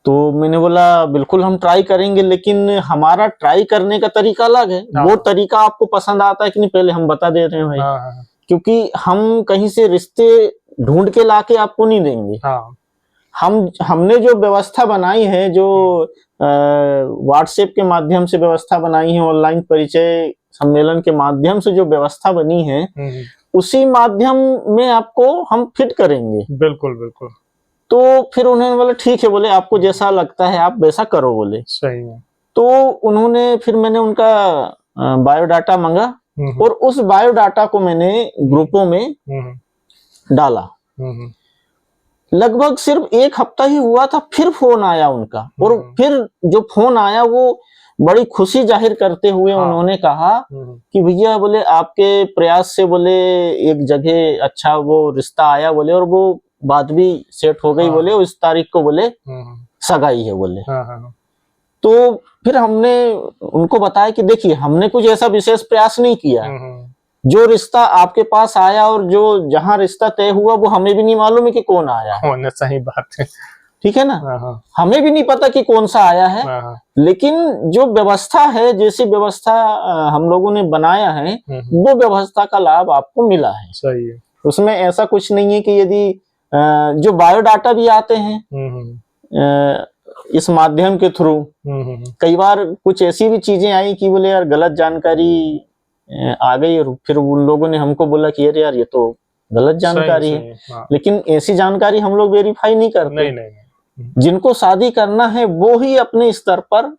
तो मैंने बोला बिल्कुल हम ट्राई करेंगे, लेकिन हमारा ट्राई करने का तरीका अलग है। वो तरीका आपको पसंद आता है कि नहीं पहले हम बता देते हैं भाई, क्योंकि हम कहीं से रिश्ते ढूंढ के लाके आपको नहीं देंगे। हमने जो व्यवस्था बनाई है, जो व्हाट्सएप के माध्यम से व्यवस्था बनाई है, ऑनलाइन परिचय सम्मेलन के माध्यम से जो व्यवस्था बनी है, उसी माध्यम में आपको हम फिट करेंगे। बिल्कुल। तो फिर उन्होंने बोला ठीक है बोले, आपको जैसा लगता है आप वैसा करो बोले। सही है। तो उन्होंने फिर मैंने उनका बायोडाटा मांगा, और उस बायोडाटा को मैंने ग्रुपों में डाला। लगभग सिर्फ 1 हफ्ता ही हुआ था, फिर फोन आया उनका, और फिर जो फोन आया वो बड़ी खुशी जाहिर करते हुए उन्होंने कहा कि भैया बोले आपके प्रयास से बोले एक जगह अच्छा वो रिश्ता आया बोले, और वो बात भी सेट हो गई बोले, उस तारीख को बोले सगाई है बोले। तो फिर हमने उनको बताया कि देखिए हमने कुछ ऐसा विशेष प्रयास नहीं किया, जो रिश्ता आपके पास आया और जो जहां रिश्ता तय हुआ वो हमें भी नहीं मालूम है कि कौन आया है। होने सही बात है। ठीक है ना, हाँ, हमें भी नहीं पता कि कौन सा आया है, हाँ, लेकिन जो व्यवस्था है, जैसी व्यवस्था हम लोगों ने बनाया है, वो व्यवस्था का लाभ आपको मिला है। सही है। उसमें ऐसा कुछ नहीं है कि यदि जो बायोडाटा भी आते हैं इस माध्यम के थ्रू, कई बार कुछ ऐसी भी चीजें आई कि बोले यार गलत जानकारी आ गई, और फिर उन लोगों ने हमको बोला कि अरे यार ये तो गलत जानकारी है। हाँ। लेकिन ऐसी जानकारी हम लोग वेरीफाई नहीं करते। नहीं। जिनको शादी करना है वो ही अपने स्तर पर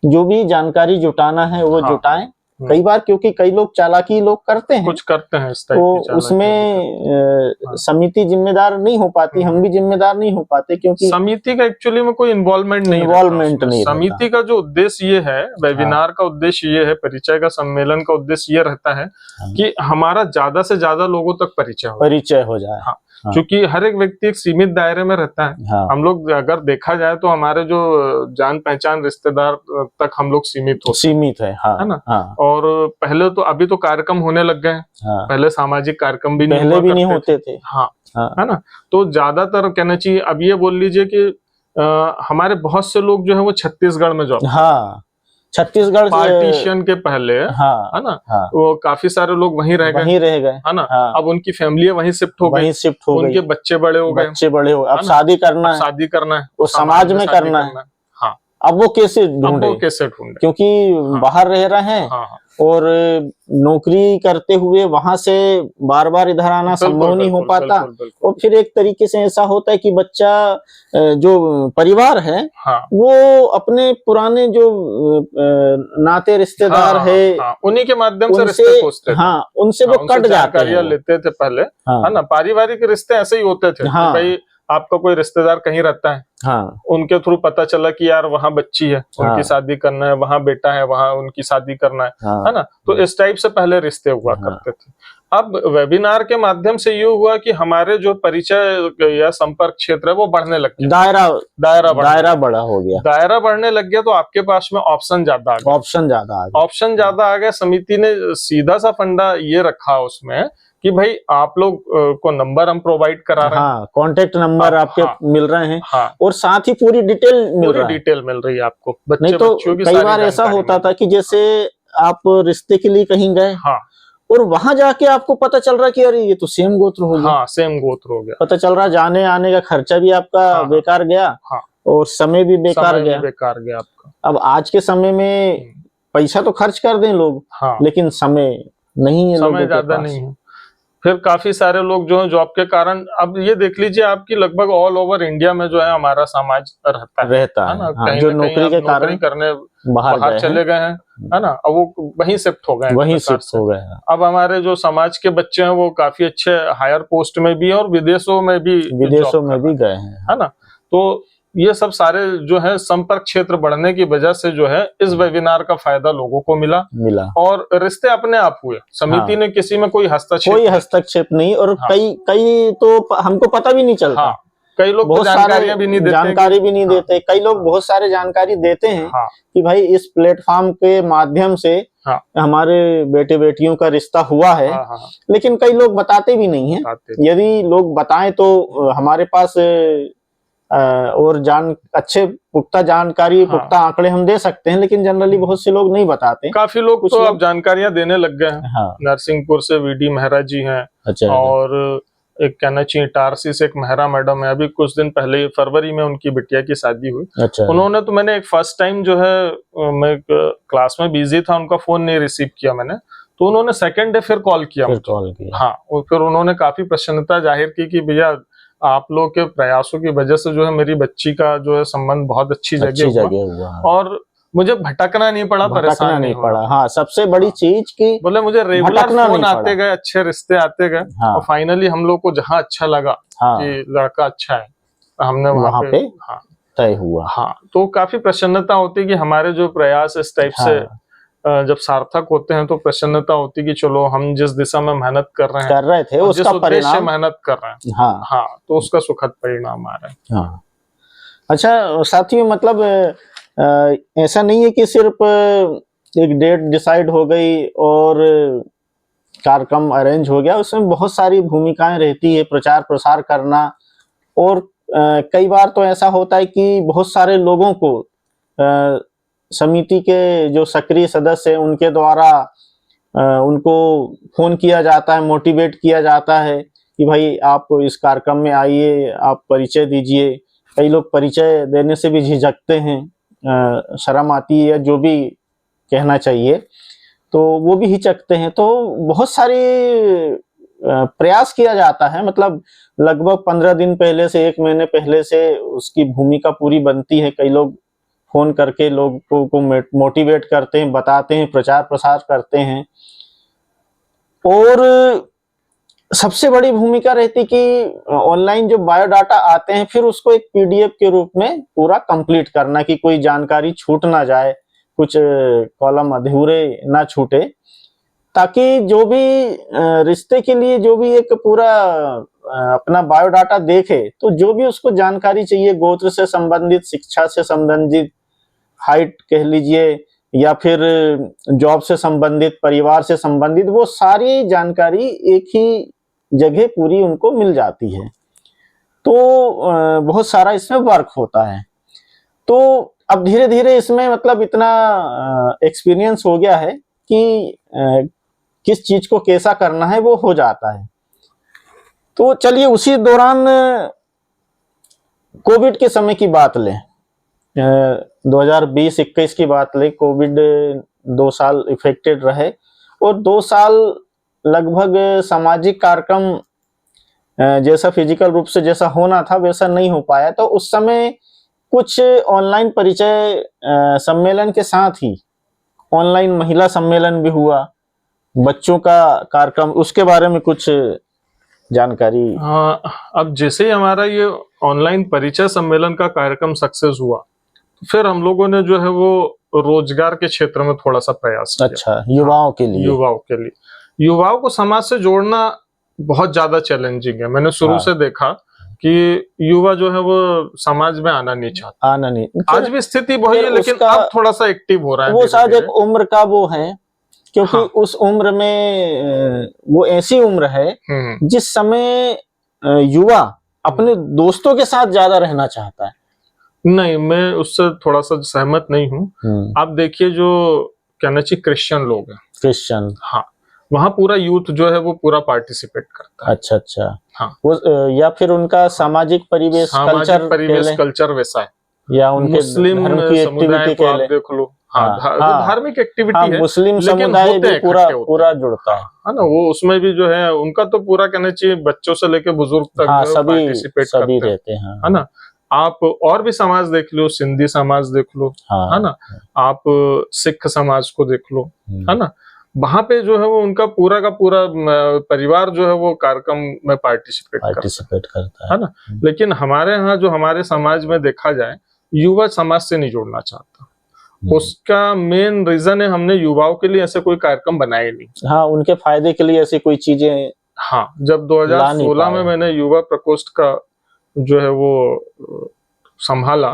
जो भी जानकारी जुटाना है वो जुटाएं। कई बार क्योंकि कई लोग चालाकी लोग करते हैं, कुछ करते हैं इस टाइप तो की उसमें समिति जिम्मेदार नहीं हो पाती, हम भी जिम्मेदार नहीं हो पाते, क्योंकि समिति का एक्चुअली में कोई इन्वॉल्वमेंट नहीं रहता। समिति का जो उद्देश्य ये है, वेबिनार का उद्देश्य ये है, परिचय का सम्मेलन का उद्देश्य ये रहता है कि हमारा ज्यादा से ज्यादा लोगों तक परिचय हो जाए। हाँ। क्योंकि हर एक व्यक्ति एक सीमित दायरे में रहता है। हम लोग अगर देखा जाए तो हमारे जो जान पहचान रिश्तेदार तक हम लोग सीमित है ना। और पहले तो, अभी तो कार्यक्रम होने लग गए हैं। पहले सामाजिक कार्यक्रम भी नहीं होते थे। हाँ, है ना। तो ज्यादातर कहना चाहिए, अब ये बोल लीजिए कि हमारे बहुत से लोग जो है वो छत्तीसगढ़ में जॉब, छत्तीसगढ़ पार्टीशन के पहले, है ना, वो काफी सारे लोग वहीं रह गए, है ना। अब उनकी फैमिली वहीं शिफ्ट हो गई, उनके बच्चे बड़े हो गए, अब शादी करना है, वो समाज में करना है। हाँ, अब वो कैसे ढूंढे, क्योंकि बाहर रह रहे हैं और नौकरी करते हुए वहां से बार बार इधर आना संभव नहीं हो पाता। और फिर एक तरीके से ऐसा होता है कि बच्चा, जो परिवार है, वो अपने पुराने जो नाते रिश्तेदार है, उन्हीं के माध्यम से रिश्ते खोजते थे। उनसे वो कट जाते हैं, लेते थे पहले, है ना। पारिवारिक रिश्ते ऐसे ही होते थे। भाई आपका कोई रिश्तेदार कहीं रहता है, उनके थ्रू पता चला कि यार वहाँ बच्ची है, उनकी शादी करना है, वहाँ बेटा है, वहाँ उनकी शादी करना है ना। तो इस टाइप से पहले रिश्ते हुआ करते थे। अब वेबिनार के माध्यम से ये हुआ कि हमारे जो परिचय या संपर्क क्षेत्र है वो बढ़ने लग गया, दायरा बड़ा हो गया, दायरा बढ़ने लग गया। तो आपके पास में ऑप्शन ज्यादा आ गया। समिति ने सीधा सा फंडा ये रखा उसमें कि भाई आप लोग को नंबर हम प्रोवाइड करा रहे हैं, कॉन्टेक्ट नंबर आपके मिल रहे हैं, और साथ ही पूरी डिटेल मिल रही है आपको। नहीं तो कई बार ऐसा होता था कि जैसे आप रिश्ते के लिए कहीं गए, और वहां जाके आपको पता चल रहा कि अरे ये तो सेम गोत्र हो गया। सेम गोत्र हो गया। पता चल रहा जाने आने का खर्चा भी आपका बेकार गया, और समय भी बेकार गया आपका। अब आज के समय में पैसा तो खर्च कर दें लोग, लेकिन समय नहीं है, समय ज्यादा नहीं है। फिर काफी सारे लोग जो है जॉब के कारण, अब ये देख लीजिए आपकी लगभग ऑल ओवर इंडिया में जो है हमारा समाज रहता है ना। कहीं जो नौकरी के कारण करने बाहर चले गए हैं, है ना। अब वो वहीं शिफ्ट हो गए, अब हमारे जो समाज के बच्चे हैं वो काफी अच्छे हायर पोस्ट में भी और विदेशों में भी गए हैं, है ना। तो ये सब सारे जो है संपर्क क्षेत्र बढ़ने की वजह से जो है इस वेबिनार का फायदा लोगों को मिला और रिश्ते अपने आप हुए। समिति ने किसी में कोई हस्तक्षेप नहीं, और कई तो हमको पता भी नहीं चलता। कई लोग बहुत जानकारी भी नहीं देते। कई लोग बहुत सारे जानकारी देते हैं कि भाई इस प्लेटफॉर्म के माध्यम से हमारे बेटे बेटियों का रिश्ता हुआ है, लेकिन कई लोग बताते भी नहीं है। यदि लोग बताएं तो हमारे पास और अच्छे पुख्ता जानकारी, पुख्ता आंकड़े हम दे सकते हैं, लेकिन जनरली बहुत से लोग नहीं बताते। काफी लोग तो अब जानकारियां देने लग गए हैं। नरसिंहपुर से वीडी मेहरा जी हैं, और एक कहना चाहिए इटारसी से एक मेहरा मैडम है। अभी कुछ दिन पहले फरवरी में उनकी बिटिया की शादी हुई। उन्होंने तो, मैंने एक फर्स्ट टाइम जो है, मैं क्लास में बिजी था, उनका फोन नहीं रिसीव किया मैंने, तो उन्होंने सेकेंड डे फिर कॉल किया। और फिर उन्होंने काफी प्रसन्नता जाहिर की कि भैया आप लोग के प्रयासों की वजह से जो है मेरी बच्ची का जो है संबंध बहुत अच्छी जगह हुआ, और मुझे भटकना नहीं पड़ा, परेशान नहीं पड़ा। सबसे बड़ी चीज की बोले मुझे रेगुलर फोन आते गए, अच्छे रिश्ते आते गए, और फाइनली हम लोग को जहाँ अच्छा लगा कि लड़का अच्छा है, हमने वहाँ पे तय हुआ। तो काफी प्रसन्नता होती है कि हमारे जो प्रयास इस टाइप से जब सार्थक होते हैं तो प्रसन्नता होती कि चलो हम जिस दिशा में मेहनत कर रहे थे उसका परिणाम, मेहनत कर रहे हैं, तो उसका सुखद परिणाम आ रहा है। अच्छा साथियों, मतलब ऐसा नहीं है कि सिर्फ एक डेट डिसाइड हो गई और कार्यक्रम अरेंज हो गया, उसमें बहुत सारी भूमिकाएं रहती है, प्रचार प्रसार करना। और कई बार तो ऐसा होता है कि बहुत सारे लोगों को समिति के जो सक्रिय सदस्य हैं उनके द्वारा उनको फोन किया जाता है, मोटिवेट किया जाता है कि भाई आप इस कार्यक्रम में आइए, आप परिचय दीजिए। कई लोग परिचय देने से भी झिझकते हैं, शर्म आती है, जो भी कहना चाहिए, तो वो भी हिचकते हैं। तो बहुत सारे प्रयास किया जाता है, मतलब लगभग 15 दिन पहले से, 1 महीने पहले से उसकी भूमिका पूरी बनती है। कई लोग फोन करके लोगों को मोटिवेट करते हैं, बताते हैं, प्रचार प्रसार करते हैं। और सबसे बड़ी भूमिका रहती कि ऑनलाइन जो बायोडाटा आते हैं फिर उसको एक पीडीएफ के रूप में पूरा कंप्लीट करना, कि कोई जानकारी छूट ना जाए, कुछ कॉलम अधूरे ना छूटे, ताकि जो भी रिश्ते के लिए जो भी एक पूरा अपना बायोडाटा देखे, तो जो भी उसको जानकारी चाहिए, गोत्र से संबंधित, शिक्षा से संबंधित, हाइट कह लीजिए, या फिर जॉब से संबंधित, परिवार से संबंधित, वो सारी जानकारी एक ही जगह पूरी उनको मिल जाती है। तो बहुत सारा इसमें वर्क होता है। तो अब धीरे धीरे इसमें मतलब इतना एक्सपीरियंस हो गया है कि किस चीज को कैसा करना है वो हो जाता है। तो चलिए उसी दौरान कोविड के समय की बात लें, 2020-21 की बात लें। कोविड 2 साल इफेक्टेड रहे और 2 साल लगभग सामाजिक कार्यक्रम जैसा फिजिकल रूप से जैसा होना था वैसा नहीं हो पाया। तो उस समय कुछ ऑनलाइन परिचय सम्मेलन के साथ ही ऑनलाइन महिला सम्मेलन भी हुआ, बच्चों का कार्यक्रम, उसके बारे में कुछ जानकारी। हाँ, अब जैसे ही हमारा ये ऑनलाइन परिचय सम्मेलन का कार्यक्रम सक्सेस हुआ, फिर हम लोगों ने जो है वो रोजगार के क्षेत्र में थोड़ा सा प्रयास किया। अच्छा, युवाओं के लिए? युवाओं को समाज से जोड़ना बहुत ज्यादा चैलेंजिंग है। मैंने शुरू से देखा कि युवा जो है वो समाज में आना नहीं चाहता। आज भी स्थिति वही है, लेकिन अब थोड़ा सा एक्टिव हो रहा है। वो शायद एक उम्र का वो है, क्योंकि उस उम्र में वो ऐसी उम्र है जिस समय युवा अपने दोस्तों के साथ ज्यादा रहना चाहता है। नहीं, मैं उससे थोड़ा सा सहमत नहीं हूँ। आप देखिए, जो कहना चाहिए क्रिश्चियन लोग हैं, क्रिश्चियन, हाँ, वहाँ पूरा यूथ जो है वो पूरा पार्टिसिपेट करता है। अच्छा, हाँ, वो या फिर उनका सामाजिक परिवेश, कल्चर वैसा है, या उनके मुस्लिम समुदाय को आप देख लो। धार्मिक एक्टिविटी है, मुस्लिम समुदाय भी पूरा जुड़ता है ना। वो उसमें भी जो है उनका तो पूरा कहना चाहिए बच्चों से लेकर बुजुर्ग तक सभी रहते हैं, है ना। आप और भी समाज देख लो, सिंधी समाज देख लो, है ना, आप सिख समाज को देख लो, है ना। वहां पे जो है वो उनका पूरा का पूरा परिवार जो है वो कार्यक्रम में पार्टिसिपेट करता है ना। लेकिन हमारे यहाँ जो हमारे समाज में देखा जाए, युवा समाज से नहीं जुड़ना चाहता। उसका मेन रीजन है हमने युवाओं के लिए ऐसे कोई कार्यक्रम बनाए नहीं। हाँ, उनके फायदे के लिए ऐसी कोई चीजें। हाँ, जब 2016 में मैंने युवा प्रकोष्ठ का जो है वो संभाला,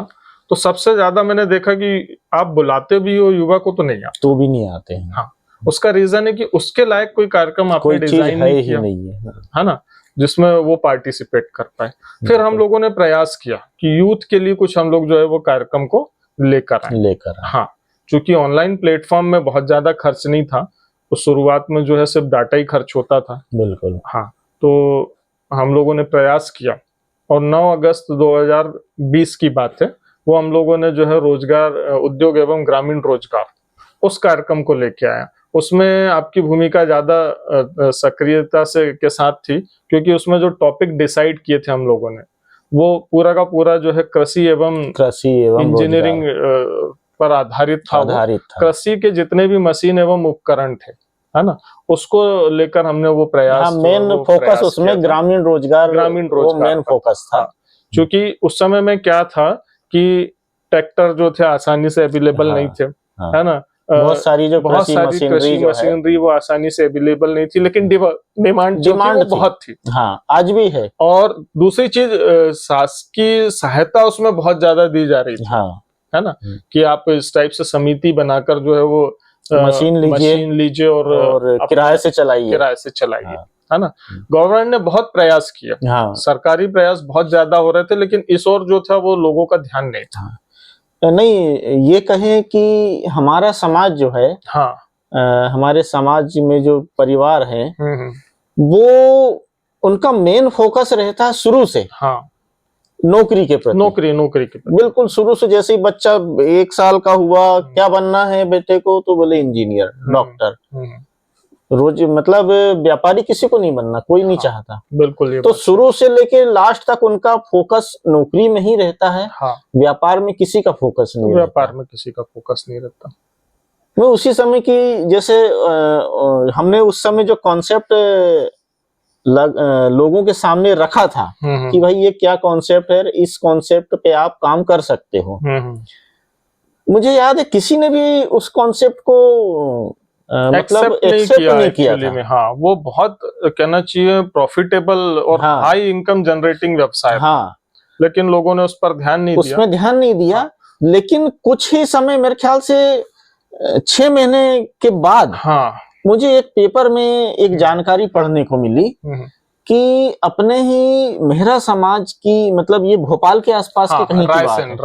तो सबसे ज्यादा मैंने देखा कि आप बुलाते भी हो युवा को तो नहीं आते, तो भी नहीं आते हैं। हाँ, उसका रीजन है कि उसके लायक कोई कार्यक्रम आपने डिजाइन नहीं किया, है ना, जिसमें वो पार्टिसिपेट कर पाए। फिर हम लोगों ने प्रयास किया कि यूथ के लिए कुछ हम लोग जो है वो कार्यक्रम को लेकर आए। हाँ, चूंकि ऑनलाइन प्लेटफॉर्म में बहुत ज्यादा खर्च नहीं था, तो शुरुआत में जो है सिर्फ डाटा ही खर्च होता था। बिल्कुल। हाँ, तो हम लोगों ने प्रयास किया और 9 अगस्त 2020 की बात है, वो हम लोगों ने जो है रोजगार, उद्योग एवं ग्रामीण रोजगार, उस कार्यक्रम को लेके आया। उसमें आपकी भूमिका ज्यादा सक्रियता से के साथ थी, क्योंकि उसमें जो टॉपिक डिसाइड किए थे हम लोगों ने, वो पूरा का पूरा जो है कृषि एवं इंजीनियरिंग पर आधारित था। कृषि के जितने भी मशीन एवं उपकरण थे, है ना, उसको लेकर हमने वो प्रयास, मेन फोकस उसमें ग्रामीण रोजगार मेन फोकस था। क्योंकि उस समय में क्या था कि ट्रैक्टर जो थे आसानी से अवेलेबल नहीं थे, है ना, बहुत सारी कृषि मशीनरी वो आसानी से अवेलेबल नहीं थी, लेकिन डिमांड बहुत थी। हाँ, आज भी है। और दूसरी चीज, शासकीय सहायता उसमें बहुत ज्यादा दी जा रही थी, है ना, कि आप इस टाइप से समिति बनाकर जो है वो मशीन लीजिए और किराए से चलाइए। हाँ। है ना। गवर्नमेंट ने बहुत प्रयास किया, हाँ। सरकारी प्रयास बहुत ज्यादा हो रहे थे, लेकिन इस ओर जो था वो लोगों का ध्यान नहीं था। नहीं, ये कहें कि हमारा समाज जो है, हाँ। हमारे समाज में जो परिवार है, हम्म। वो उनका मेन फोकस रहता है शुरू से हाँ। नौकरी के प्रति। नौकरी के प्रति बिल्कुल शुरू से, जैसे ही बच्चा 1 साल का हुआ, क्या बनना है बेटे को, तो बोले इंजीनियर, डॉक्टर। रोज मतलब व्यापारी किसी को नहीं बनना, कोई नहीं चाहता। बिल्कुल। ये तो शुरू से लेके लास्ट तक उनका फोकस नौकरी में ही रहता है। हाँ। व्यापार में किसी का फोकस नहीं रहता। व्यापार में किसी का फोकस नहीं रहता। मैं उसी समय की, जैसे हमने उस समय जो कॉन्सेप्ट लोगों के सामने रखा था कि भाई ये क्या कॉन्सेप्ट है, इस कॉन्सेप्ट पे आप काम कर सकते हो। मुझे याद है किसी ने भी उस कॉन्सेप्ट को मतलब एक्सेप्ट नहीं किया था। हाँ, वो बहुत कहना चाहिए प्रॉफिटेबल और हाई इनकम जनरेटिंग व्यवसाय। हाँ, लेकिन लोगों ने उस पर ध्यान नहीं दिया। उसमें ध्यान नहीं दिया। हाँ। लेकिन कुछ ही समय, मेरे ख्याल से 6 महीने के बाद, हाँ, मुझे एक पेपर में एक जानकारी पढ़ने को मिली कि अपने ही मेहरा समाज की, मतलब ये भोपाल के आसपास के कहीं की बात है,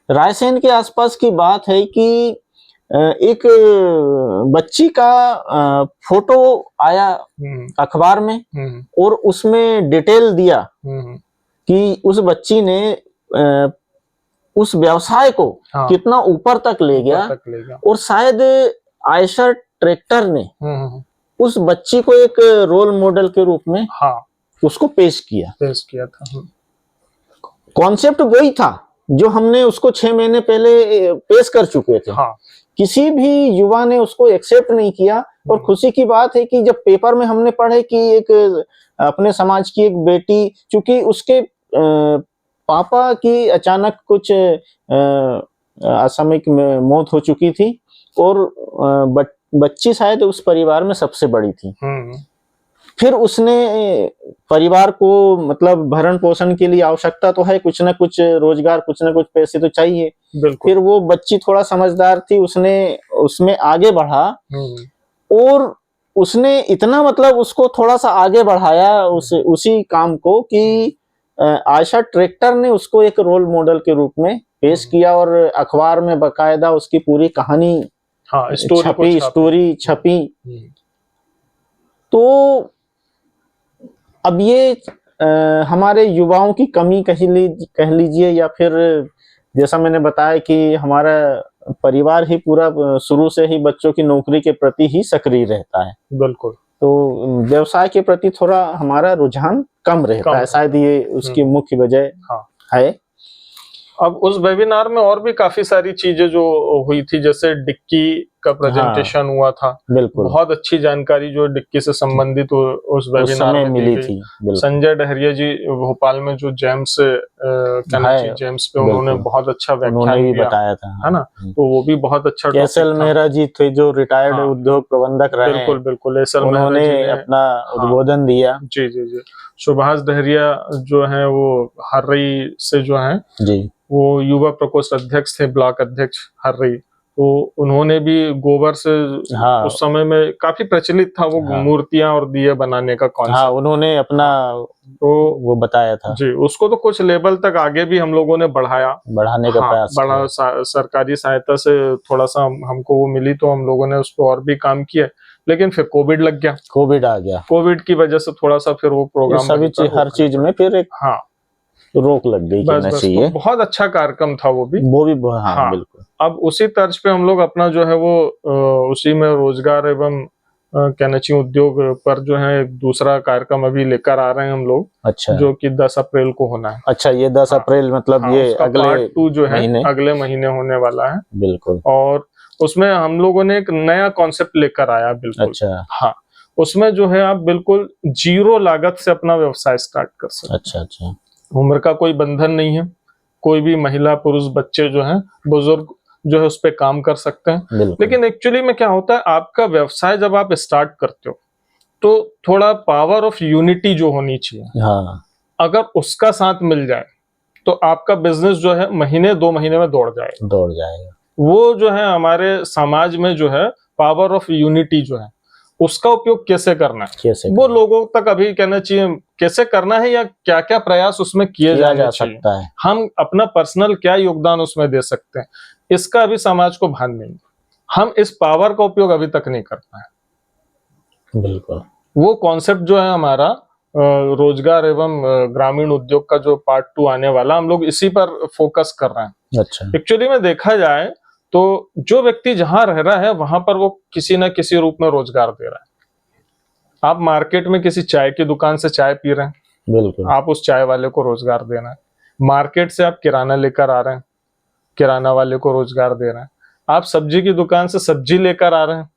रायसेन के आसपास की बात है कि एक बच्ची का फोटो आया अखबार में, और उसमें डिटेल दिया कि उस बच्ची ने उस व्यवसाय को कितना ऊपर तक ले गया। और शायद आयशर ट्रैक्टर ने उस बच्ची को एक रोल मॉडल के रूप में उसको पेश किया था। कॉन्सेप्ट वही था जो हमने उसको 6 महीने पहले पेश कर चुके थे। किसी भी युवा ने उसको एक्सेप्ट नहीं किया। और खुशी की बात है कि जब पेपर में हमने पढ़े कि एक अपने समाज की एक बेटी, चूंकि उसके पापा की अचानक कुछ असामयिक मौत हो चुकी थी, और बच्ची शायद उस परिवार में सबसे बड़ी थी। फिर उसने परिवार को, मतलब भरण पोषण के लिए आवश्यकता तो है, कुछ ना कुछ रोजगार, कुछ ना कुछ पैसे तो चाहिए। फिर वो बच्ची थोड़ा समझदार थी, उसने उसमें आगे बढ़ा, और उसने इतना, मतलब उसको थोड़ा सा आगे बढ़ाया उसी काम को कि आयशा ट्रैक्टर ने उसको एक रोल मॉडल के रूप में पेश किया, और अखबार में बकायदा उसकी पूरी कहानी स्टोरी छपी। तो अब ये हमारे युवाओं की कमी कह लीजिए, या फिर जैसा मैंने बताया कि हमारा परिवार ही पूरा शुरू से ही बच्चों की नौकरी के प्रति ही सक्रिय रहता है। बिल्कुल। तो व्यवसाय के प्रति थोड़ा हमारा रुझान कम रहता है, शायद ये उसकी मुख्य वजह है। अब उस वेबिनार में और भी काफी सारी चीजें जो हुई थी, जैसे डिक्की का प्रेजेंटेशन हुआ था। बिल्कुल। बहुत अच्छी जानकारी जो डिक्की से संबंधित उस वेबिनार में मिली थी। संजय डहरिया जी भोपाल में जो जेम्स जेम्स पे उन्होंने बहुत अच्छा व्याख्यान दिया, बताया था, है ना। तो वो भी बहुत अच्छा टॉपिक था। एसएल मेहरा जी थे जो रिटायर्ड उद्योग प्रबंधक रहे। बिल्कुल बिल्कुल। एसएल उन्होंने अपना उद्बोधन दिया। जी जी जी। सुभाष डहरिया जो है वो हर्रई से जो है जी, वो युवा प्रकोष्ठ अध्यक्ष थे, ब्लॉक अध्यक्ष हर्रई। तो उन्होंने भी गोबर से उस समय में काफी प्रचलित था वो मूर्तियां और दिए बनाने का कॉन्सेप्ट। उन्होंने अपना तो वो बताया था जी। उसको तो कुछ लेवल तक आगे भी हम लोगों ने बढ़ाने का प्रयास बड़ा सरकारी सहायता से थोड़ा सा हमको वो मिली, तो हम लोगों ने उस पर और भी काम किया। लेकिन फिर कोविड लग गया, कोविड आ गया। कोविड की वजह से थोड़ा सा फिर वो प्रोग्राम हर चीज में फिर एक रोक लग गई। बस तो बहुत अच्छा कार्यक्रम था वो भी। बिल्कुल। अब उसी तर्ज पे हम लोग अपना जो है वो उसी में रोजगार एवं कहना चाहिए उद्योग पर जो है एक दूसरा कार्यक्रम अभी लेकर आ रहे हैं हम लोग। अच्छा। जो कि 10 अप्रैल को होना है। अच्छा, ये 10 अप्रैल मतलब ये अगले पार्ट 2 जो है अगले महीने होने वाला है। बिल्कुल। और उसमें हम लोगों ने एक नया कॉन्सेप्ट लेकर आया। बिल्कुल। अच्छा। हाँ, उसमें जो है आप बिल्कुल 0 लागत से अपना व्यवसाय स्टार्ट कर सकते। अच्छा। उम्र का कोई बंधन नहीं है, कोई भी महिला पुरुष बच्चे जो हैं बुजुर्ग जो है उस पे काम कर सकते हैं। लेकिन एक्चुअली में क्या होता है, आपका व्यवसाय जब आप स्टार्ट करते हो तो थोड़ा पावर ऑफ यूनिटी जो होनी चाहिए, अगर उसका साथ मिल जाए तो आपका बिजनेस जो है महीने 2 महीने में दौड़ जाएगा। वो जो है हमारे समाज में जो है पावर ऑफ यूनिटी जो है उसका उपयोग कैसे करना है, वो लोगों तक अभी कहना चाहिए कैसे करना है या क्या क्या प्रयास उसमें किए जाने चाहिए, हम अपना पर्सनल क्या योगदान उसमें दे सकते हैं, इसका अभी समाज को भान नहीं। हम इस पावर का उपयोग अभी तक नहीं कर पाए। बिल्कुल वो कॉन्सेप्ट जो है हमारा रोजगार एवं ग्रामीण उद्योग का जो पार्ट 2 आने वाला, हम लोग इसी पर फोकस कर रहे हैं। अच्छा। एक्चुअली में देखा जाए तो जो व्यक्ति जहां रह रहा है वहां पर वो किसी न किसी रूप में रोजगार दे रहा है। आप मार्केट में किसी चाय की दुकान से चाय पी रहे हैं, बिल्कुल आप उस चाय वाले को रोजगार देना है। मार्केट से आप किराना लेकर आ रहे हैं, किराना वाले को रोजगार दे रहे हैं। आप सब्जी की दुकान से सब्जी लेकर आ रहे हैं,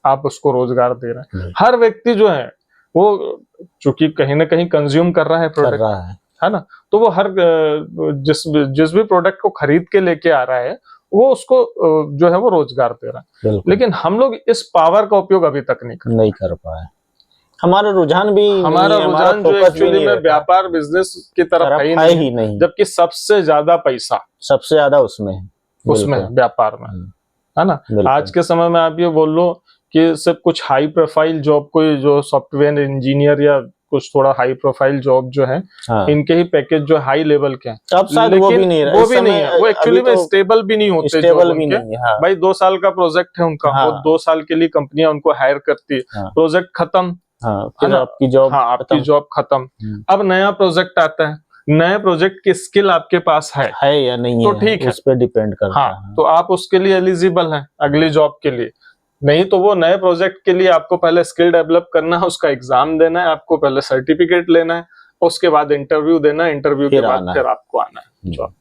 आप उसको रोजगार दे रहे हैं। हर व्यक्ति जो है वो चूंकि कहीं ना कहीं कंज्यूम कर रहा है प्रोडक्ट, है ना, तो वो हर जिस भी प्रोडक्ट को खरीद के लेके आ रहा है वो उसको जो है वो रोजगार दे रहा है। लेकिन हम लोग इस पावर का उपयोग अभी तक नहीं कर पाए। हमारा रुझान जो एक्चुअली में व्यापार बिजनेस की तरफ है ही नहीं, जबकि सबसे ज्यादा पैसा उसमें है व्यापार में, है ना। आज के समय में आप ये बोल लो कि सिर्फ कुछ हाई प्रोफाइल जॉब, कोई जो सॉफ्टवेयर इंजीनियर या कुछ थोड़ा हाई प्रोफाइल जॉब जो है, इनके ही पैकेज जो हाई लेवल के हैं, अब शायद वो भी नहीं है, वो एक्चुअली में स्टेबल भी नहीं होते। भाई 2 साल का प्रोजेक्ट है उनका, वो 2 साल के लिए कंपनियां उनको हायर करती है, प्रोजेक्ट खत्म, फिर आपकी जॉब खत्म, अब नया प्रोजेक्ट आता है, नए प्रोजेक्ट की स्किल आपके पास है या नहीं तो ठीक है, उस पर डिपेंड करता है। तो आप उसके लिए एलिजिबल हैं अगली जॉब के लिए। नहीं तो वो नए प्रोजेक्ट के लिए आपको पहले स्किल डेवलप करना है, उसका एग्जाम देना है, आपको पहले सर्टिफिकेट लेना है, उसके बाद इंटरव्यू देना है, इंटरव्यू के बाद फिर आपको आना है जॉब।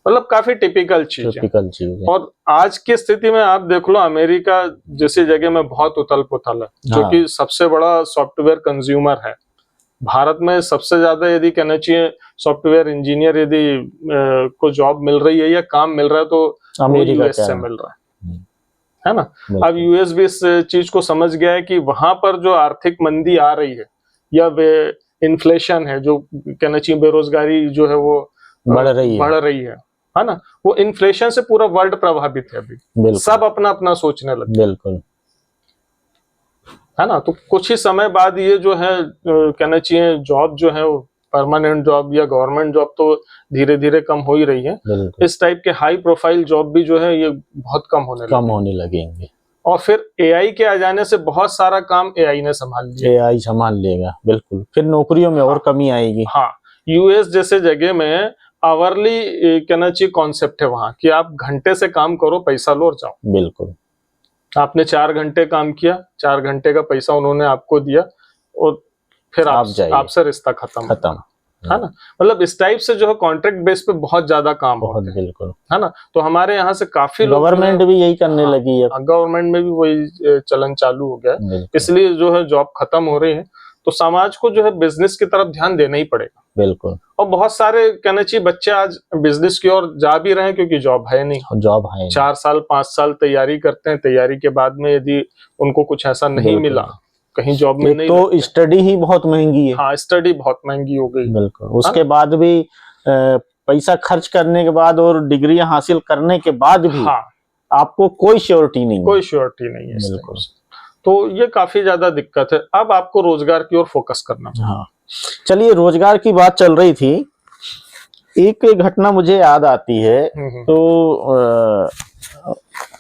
मतलब काफी टिपिकल चीज है। और आज की स्थिति में आप देख लो, अमेरिका जैसी जगह में बहुत उथल पुथल है, जो कि सबसे बड़ा सॉफ्टवेयर कंज्यूमर है। भारत में सबसे ज्यादा यदि कहना चाहिए सॉफ्टवेयर इंजीनियर यदि को जॉब मिल रही है या काम मिल रहा है तो यूएस से मिल रहा है ना। अब यूएस भी इस चीज को समझ गया है कि वहां पर जो आर्थिक मंदी आ रही है या इन्फ्लेशन है, जो कहना चाहिए बेरोजगारी जो है वो बढ़ रही है ना, वो इन्फ्लेशन से पूरा वर्ल्ड प्रभावित है अभी। सब अपना अपना सोचने लगे। बिल्कुल, है ना। तो कुछ ही समय बाद ये जो है कहना चाहिए जॉब जो है वो परमानेंट जॉब या गवर्नमेंट जॉब तो धीरे धीरे कम हो ही रही है। इस टाइप के हाई प्रोफाइल जॉब भी जो है ये बहुत कम होने लगेंगे। और फिर एआई के आ जाने से बहुत सारा काम एआई ने संभाल लिया। बिल्कुल, फिर नौकरियों में और कमी आएगी। हाँ, यूएस जैसे जगह में आवरली कहना चाहिए कॉन्सेप्ट है वहां कि आप घंटे से काम करो, पैसा लो और जाओ। बिल्कुल, आपने 4 घंटे काम किया, 4 घंटे का पैसा उन्होंने आपको दिया और फिर आपसे रिश्ता खत्म, है ना। मतलब इस टाइप से जो है कॉन्ट्रैक्ट बेस पे बहुत ज्यादा काम होते हैं। बिल्कुल, है ना। तो हमारे यहाँ से काफी लोग, गवर्नमेंट भी यही करने लगी है। गवर्नमेंट में भी वही चलन चालू हो गया है, इसलिए जो है जॉब खत्म हो रही है। तो समाज को जो है बिजनेस की तरफ ध्यान देना ही पड़ेगा। बिल्कुल, और बहुत सारे कहना चाहिए बच्चे आज बिजनेस की ओर जा भी रहे हैं क्योंकि जॉब है नहीं। 4 साल 5 साल तैयारी करते हैं, तैयारी के बाद में यदि उनको कुछ ऐसा नहीं मिला, कहीं जॉब में नहीं, तो स्टडी ही बहुत महंगी है। हाँ, स्टडी बहुत महंगी हो गई। बिल्कुल, उसके बाद भी पैसा खर्च करने के बाद और डिग्रियां हासिल करने के बाद भी आपको कोई श्योरिटी नहीं है। बिल्कुल, तो ये काफी ज्यादा दिक्कत है। अब आपको रोजगार की ओर फोकस करना चाहिए। हाँ, चलिए, रोजगार की बात चल रही थी, एक घटना मुझे याद आती है। तो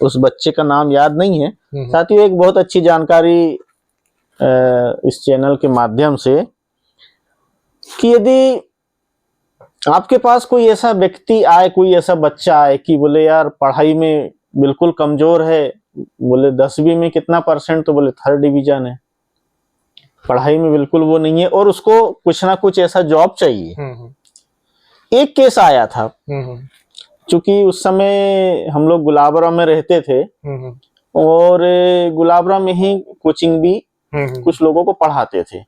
उस बच्चे का नाम याद नहीं है, साथियों, एक बहुत अच्छी जानकारी इस चैनल के माध्यम से कि यदि आपके पास कोई ऐसा व्यक्ति आए, कोई ऐसा बच्चा आए कि बोले यार पढ़ाई में बिल्कुल कमजोर है, बोले 10वीं में कितना %, तो बोले 3rd डिवीजन है, पढ़ाई में बिल्कुल वो नहीं है और उसको कुछ ना कुछ ऐसा जॉब चाहिए। एक केस आया था, क्योंकि उस समय हम लोग गुलाबरा में रहते थे और गुलाबरा में ही कोचिंग भी कुछ लोगों को पढ़ाते थे।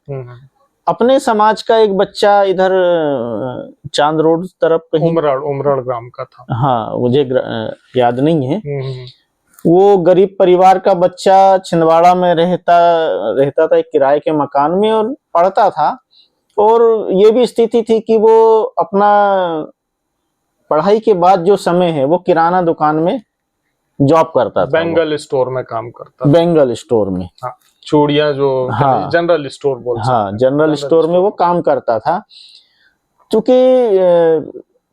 अपने समाज का एक बच्चा इधर चांद रोड तरफ कहीं उमराड़ ग्राम का था। हाँ, मुझे याद नहीं है। वो गरीब परिवार का बच्चा छिंदवाड़ा में रहता था एक किराए के मकान में और पढ़ता था। और ये भी स्थिति थी कि वो अपना पढ़ाई के बाद जो समय है वो किराना दुकान में जॉब करता था। बेंगल स्टोर में काम करता था। बेंगल स्टोर में, हाँ, चूड़ियां जो हाँ, जनरल स्टोर बोल सकते हाँ, हैं। जनरल स्टोर में वो काम करता था। क्योंकि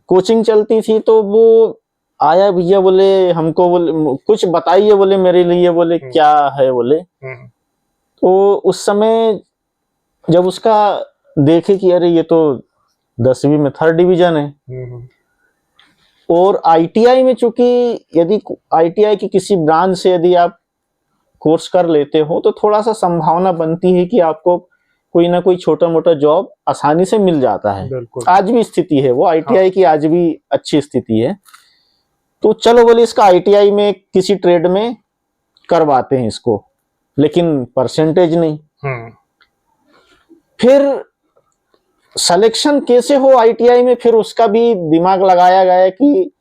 कोचिंग चलती थी तो वो आया, भैया बोले हमको, बोले कुछ बताइए, बोले मेरे लिए, बोले क्या है, बोले। तो उस समय जब उसका देखे कि अरे ये तो 10वीं में 3rd डिवीजन है, और आईटीआई में, चूंकि यदि आईटीआई की किसी ब्रांच से यदि आप कोर्स कर लेते हो तो थोड़ा सा संभावना बनती है कि आपको कोई ना कोई छोटा मोटा जॉब आसानी से मिल जाता है। आज भी स्थिति है वो, आईटीआई की आज भी अच्छी स्थिति है। तो चलो बोले इसका आईटीआई में किसी ट्रेड में करवाते हैं इसको, लेकिन परसेंटेज नहीं। फिर सिलेक्शन कैसे हो आईटीआई में, फिर उसका भी दिमाग लगाया गया कि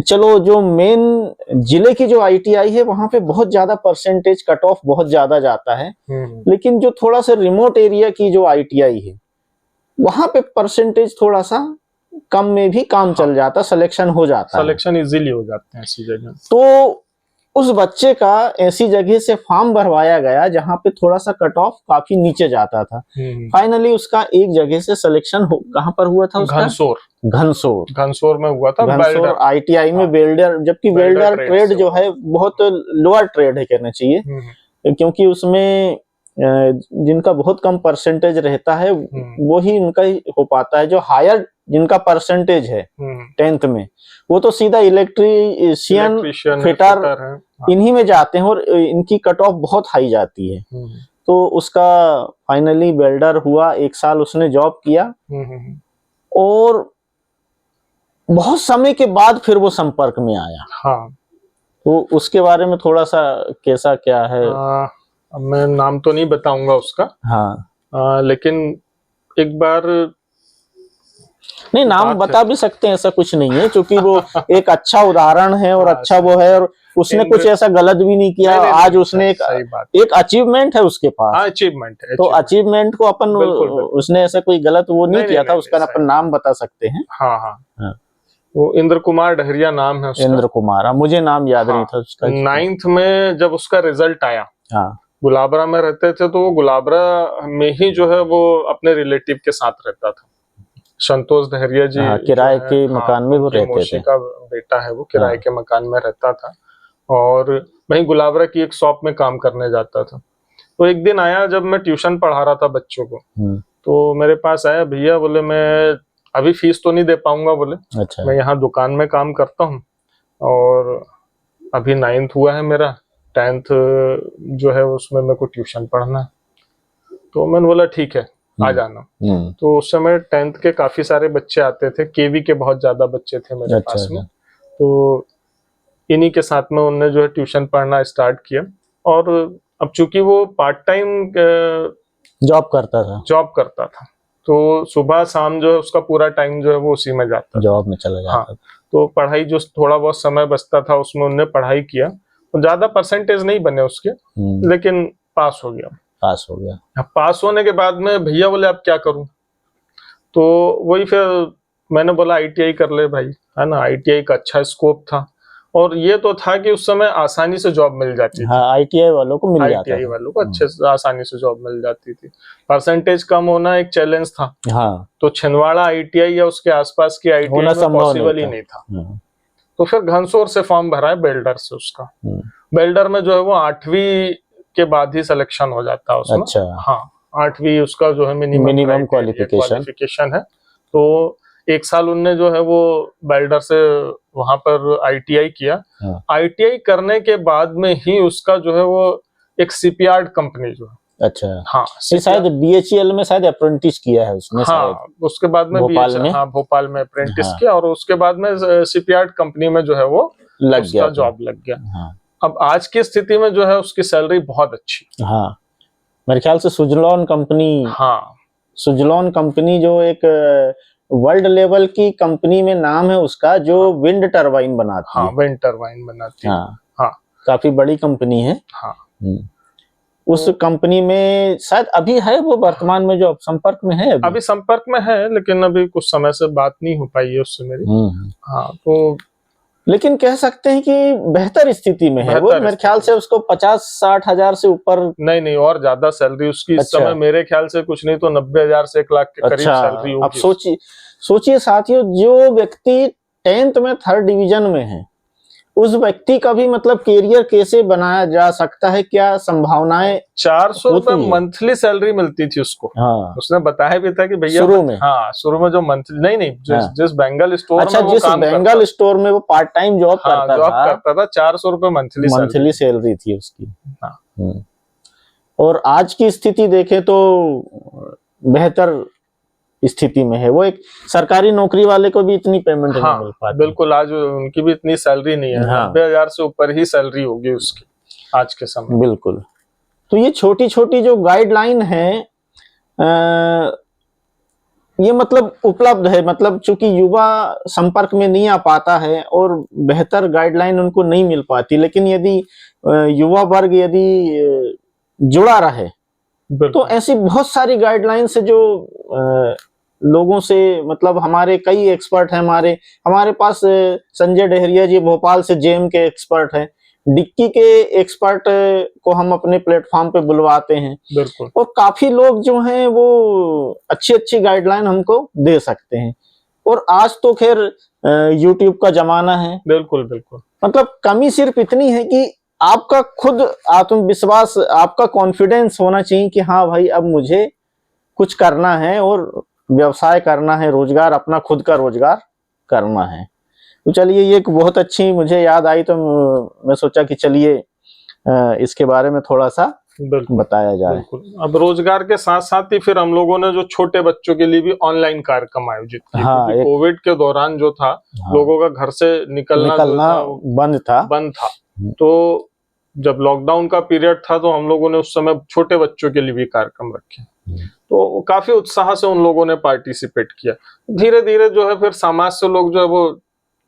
चलो जो मेन जिले की जो आईटीआई है वहां पे बहुत ज्यादा परसेंटेज कट ऑफ बहुत ज्यादा जाता है, लेकिन जो थोड़ा सा रिमोट एरिया की जो आईटीआई है वहां पे परसेंटेज थोड़ा सा कम में भी काम चल जाता, सिलेक्शन हो जाता, सिलेक्शन इजीली हो जाते हैं ऐसी जगह। तो उस बच्चे का ऐसी जगह से फॉर्म भरवाया गया जहां पे थोड़ा सा कट ऑफ काफी नीचे जाता था। फाइनली उसका एक जगह से सिलेक्शन कहां पर हुआ था उसका? घनसोर में हुआ था। घनसोर आईटीआई में वेल्डर, जबकि वेल्डर ट्रेड जो है बहुत लोअर ट्रेड है कहना चाहिए, क्योंकि उसमें जिनका बहुत कम परसेंटेज रहता है वो ही उनका ही हो पाता है। जो हायर जिनका परसेंटेज है 10th में, वो तो सीधा इलेक्ट्रीशियन, फिटर इन्हीं में जाते हैं और इनकी कट ऑफ बहुत हाई जाती है। तो उसका फाइनली वेल्डर हुआ, 1 साल उसने जॉब किया, और बहुत समय के बाद फिर वो संपर्क में आया। हाँ, तो उसके बारे में थोड़ा सा कैसा क्या है? मैं नाम तो नहीं बताऊंगा उसका। हाँ, लेकिन एक बार नहीं, नाम बता भी सकते हैं, ऐसा कुछ नहीं है, क्योंकि वो एक अच्छा उदाहरण है और अच्छा वो है, और उसने कुछ ऐसा गलत भी नहीं किया। आज उसने एक अचीवमेंट है उसके पास, अचीवमेंट है, तो अचीवमेंट को अपन, उसने ऐसा कोई गलत वो नहीं किया था, उसका अपन नाम बता सकते हैं। हाँ हाँ, वो इंद्र कुमार डहरिया नाम है उसका। इंद्र कुमार, मुझे नाम याद नहीं था उसका। 9th में जब उसका रिजल्ट आया, गुलाबरा में रहते थे, तो वो गुलाबरा में ही जो है वो अपने रिलेटिव के साथ रहता था। संतोष डहरिया जी किराए के मकान में वो रहते थे। का बेटा है, वो किराए के मकान में रहता था और वहीं गुलाबरा की एक शॉप में काम करने जाता था। तो एक दिन आया जब मैं ट्यूशन पढ़ा रहा था बच्चों को, तो मेरे पास आया, भैया बोले मैं अभी फीस तो नहीं दे पाऊंगा, बोले अच्छा, मैं यहाँ दुकान में काम करता हूँ और अभी 9th हुआ है मेरा, 10th जो है उसमें मेरे को ट्यूशन पढ़ना है। तो मैंने बोला ठीक है, आ जाना। तो उस समय 10th के काफी सारे बच्चे आते थे, केवी के बहुत ज्यादा बच्चे थे मेरे पास में। तो इन्हीं के साथ में उन्होंने जो है ट्यूशन पढ़ना स्टार्ट किया, और अब चूंकि वो पार्ट टाइम जॉब करता था, तो सुबह शाम जो है उसका पूरा टाइम जो है वो उसी में जाता, जॉब में चला जाता। हाँ, तो पढ़ाई जो थोड़ा बहुत समय बचता था उसमें उन्होंने पढ़ाई किया, तो ज्यादा परसेंटेज नहीं बने उसके, लेकिन पास हो गया। पास होने के बाद में भैया बोले अब क्या करूं, तो वही फिर मैंने बोला आईटीआई कर ले भाई, है ना। आईटीआई का अच्छा स्कोप था, और ये तो था कि उस समय आसानी से जॉब मिल जाती थी। हाँ, आईटीआई वालों को मिल जाता था। आईटीआई वालों को अच्छे से आसानी से जॉब मिल जाती थी। परसेंटेज कम होना एक चैलेंज था। हाँ, तो छिंदवाड़ा आईटीआई या उसके आसपास की आईटीआई में पॉसिबल ही नहीं था। तो फिर घनसोर से फॉर्म भरा है बेल्डर से उसका। बेल्डर में जो है वो 8वीं के बाद ही सिलेक्शन हो जाता है उसमें। अच्छा, हाँ, 8वीं उसका जो है मिनिमम क्वालिफिकेशन है। तो 1 साल उनने जो है वो बेल्डर से वहां पर आईटीआई किया। आईटीआई करने के बाद में ही उसका जो है वो एक सीपीआर्ड कंपनी जो है, अच्छा, हाँ, शायद बीएचईएल में शायद अप्रेंटिस किया है उसने। हाँ, उसके बाद में भोपाल में, हाँ, भोपाल में अप्रेंटिस किया, और उसके बाद में सीपीआर्ड कंपनी में जो है वो लग गया, जॉब लग गया। अब आज की स्थिति में जो है उसकी सैलरी बहुत अच्छी। हाँ, मेरे ख्याल से सुजलॉन कंपनी, हाँ, सुजलॉन कंपनी जो एक वर्ल्ड लेवल की कंपनी में नाम है उसका, जो विंड टरबाइन बनाती है। विंड टरबाइन बनाती है। हाँ, काफी बड़ी कंपनी है। हाँ, उस कंपनी में शायद अभी है वो वर्तमान में जो संपर्क में है अभी संपर्क में है, लेकिन अभी कुछ समय से बात नहीं हो पाई है उससे मेरी। हाँ, तो लेकिन कह सकते हैं कि बेहतर स्थिति में है वो। बेहतर मेरे ख्याल से उसको 50-60 हजार से ऊपर। नहीं, और ज्यादा सैलरी उसकी इस अच्छा। समय मेरे ख्याल से कुछ नहीं तो 90,000 से 1 लाख के करीब अच्छा, सैलरी होगी। अब सोचिए साथियों, जो व्यक्ति 10th में 3rd डिवीजन में है, उस व्यक्ति का भी मतलब कैरियर कैसे बनाया जा सकता है, क्या संभावनाएं। 400 रुपए होती है। मंथली सैलरी मिलती थी उसको। हाँ, उसने बताया भी था कि भैया शुरू में। हाँ, शुरू में जो मंथली नहीं हाँ। जिस बेंगल स्टोर अच्छा, में वो जिस काम बेंगल स्टोर में वो पार्ट टाइम जॉब हाँ, करता जॉब था, करता था, 400 रुपए मंथली सैलरी थी उसकी। हाँ। और आज की स्थिति देखें तो बेहतर स्थिति में है वो। एक सरकारी नौकरी वाले को भी इतनी पेमेंट नहीं मिल पाती। बिल्कुल, आज उनकी भी इतनी सैलरी नहीं है। 90,000 से ऊपर ही सैलरी होगी उसकी आज के समय। बिल्कुल। तो ये छोटी छोटी जो गाइडलाइन है, ये मतलब उपलब्ध है, मतलब चूंकि युवा संपर्क में नहीं आ पाता है और बेहतर गाइडलाइन उनको नहीं मिल पाती, लेकिन यदि युवा वर्ग यदि जुड़ा रहे तो ऐसी बहुत सारी गाइडलाइन से जो लोगों से, मतलब हमारे कई एक्सपर्ट हैं, हमारे पास संजय डहरिया जी भोपाल से जेम के एक्सपर्ट हैं, डिक्की के एक्सपर्ट को हम अपने प्लेटफॉर्म पे बुलवाते हैं। बिल्कुल। और काफी लोग जो हैं वो अच्छी गाइडलाइन हमको दे सकते हैं। और आज तो खैर यूट्यूब का जमाना है। बिल्कुल बिल्कुल। मतलब कमी सिर्फ इतनी है कि आपका खुद आत्मविश्वास, आपका कॉन्फिडेंस होना चाहिए कि हाँ भाई, अब मुझे कुछ करना है और व्यवसाय करना है, रोजगार, अपना खुद का रोजगार करना है। तो चलिए, ये एक बहुत अच्छी मुझे याद आई, तो मैं सोचा कि चलिए इसके बारे में थोड़ा सा बताया जाए। अब रोजगार के साथ साथ ही फिर हम लोगों ने जो छोटे बच्चों के लिए भी ऑनलाइन कार्यक्रम आयोजित किए। हाँ, कोविड के दौरान जो था, लोगों का घर से निकलना बंद था। तो जब लॉकडाउन का पीरियड था तो हम लोगों ने उस समय छोटे बच्चों के लिए भी कार्यक्रम रखे, तो काफी उत्साह से उन लोगों ने पार्टिसिपेट किया। धीरे धीरे जो है फिर समाज से लोग जो है वो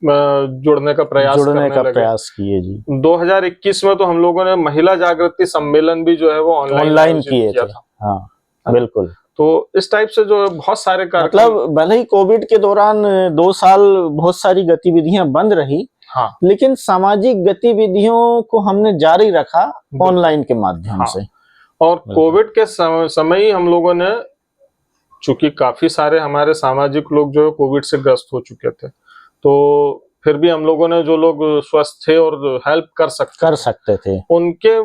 जुड़ने का प्रयास किए जी। 2021 में तो हम लोगों ने महिला जागृति सम्मेलन भी जो है वो ऑनलाइन किए थे। हाँ, बिल्कुल। तो इस टाइप से जो है बहुत सारे कार्यक्रम, मतलब भले ही कोविड के दौरान 2 साल बहुत सारी गतिविधियां बंद रही, हाँ, लेकिन सामाजिक गतिविधियों को हमने जारी रखा ऑनलाइन के माध्यम से। और कोविड के समय ही हम लोगों ने, चूंकि काफी सारे हमारे सामाजिक लोग जो है कोविड से ग्रस्त हो चुके थे, तो फिर भी हम लोगों ने, जो लोग स्वस्थ थे और हेल्प कर सकते थे, उनके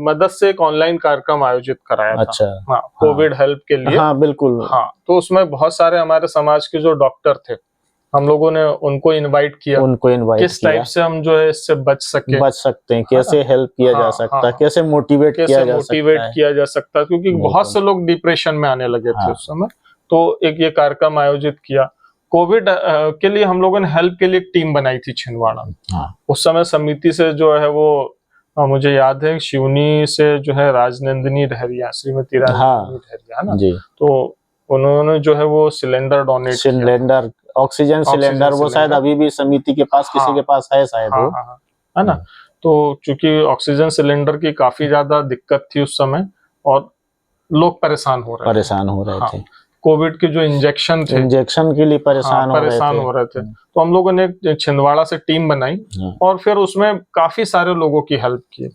मदद से एक ऑनलाइन कार्यक्रम आयोजित कराया था। अच्छा। हाँ, कोविड हेल्प के लिए। हाँ, बिल्कुल। हाँ, तो उसमें बहुत सारे हमारे समाज के जो डॉक्टर थे, हम लोगों ने उनको इनवाइट किया। किस टाइप से हम जो है इससे बच सकते हैं, कैसे हेल्प किया जा सकता है, कैसे मोटिवेट किया जा सकता है, क्योंकि बहुत से लोग डिप्रेशन में आने लगे थे उस समय। तो एक ये कार्यक्रम आयोजित किया। कोविड के लिए हम लोगों ने हेल्प के लिए एक टीम बनाई थी छिंदवाड़ा। उस समय समिति से जो है वो, मुझे याद है शिवनी से जो है राजनंदिनी डहरिया, श्रीमती राजनंदिनी डहरिया, है ना जी। तो उन्होंने जो है वो सिलेंडर, ऑक्सीजन सिलेंडर, वो शायद अभी भी समिति के पास, किसी के पास है शायद, वो है ना। तो चूंकि ऑक्सीजन सिलेंडर की काफी ज्यादा दिक्कत थी उस समय और लोग परेशान हो रहे थे। कोविड के जो इंजेक्शन के लिए परेशान हो रहे थे। तो हम लोगों ने छिंदवाड़ा से टीम बनाई और फिर उसमें काफी सारे लोगों की हेल्प की।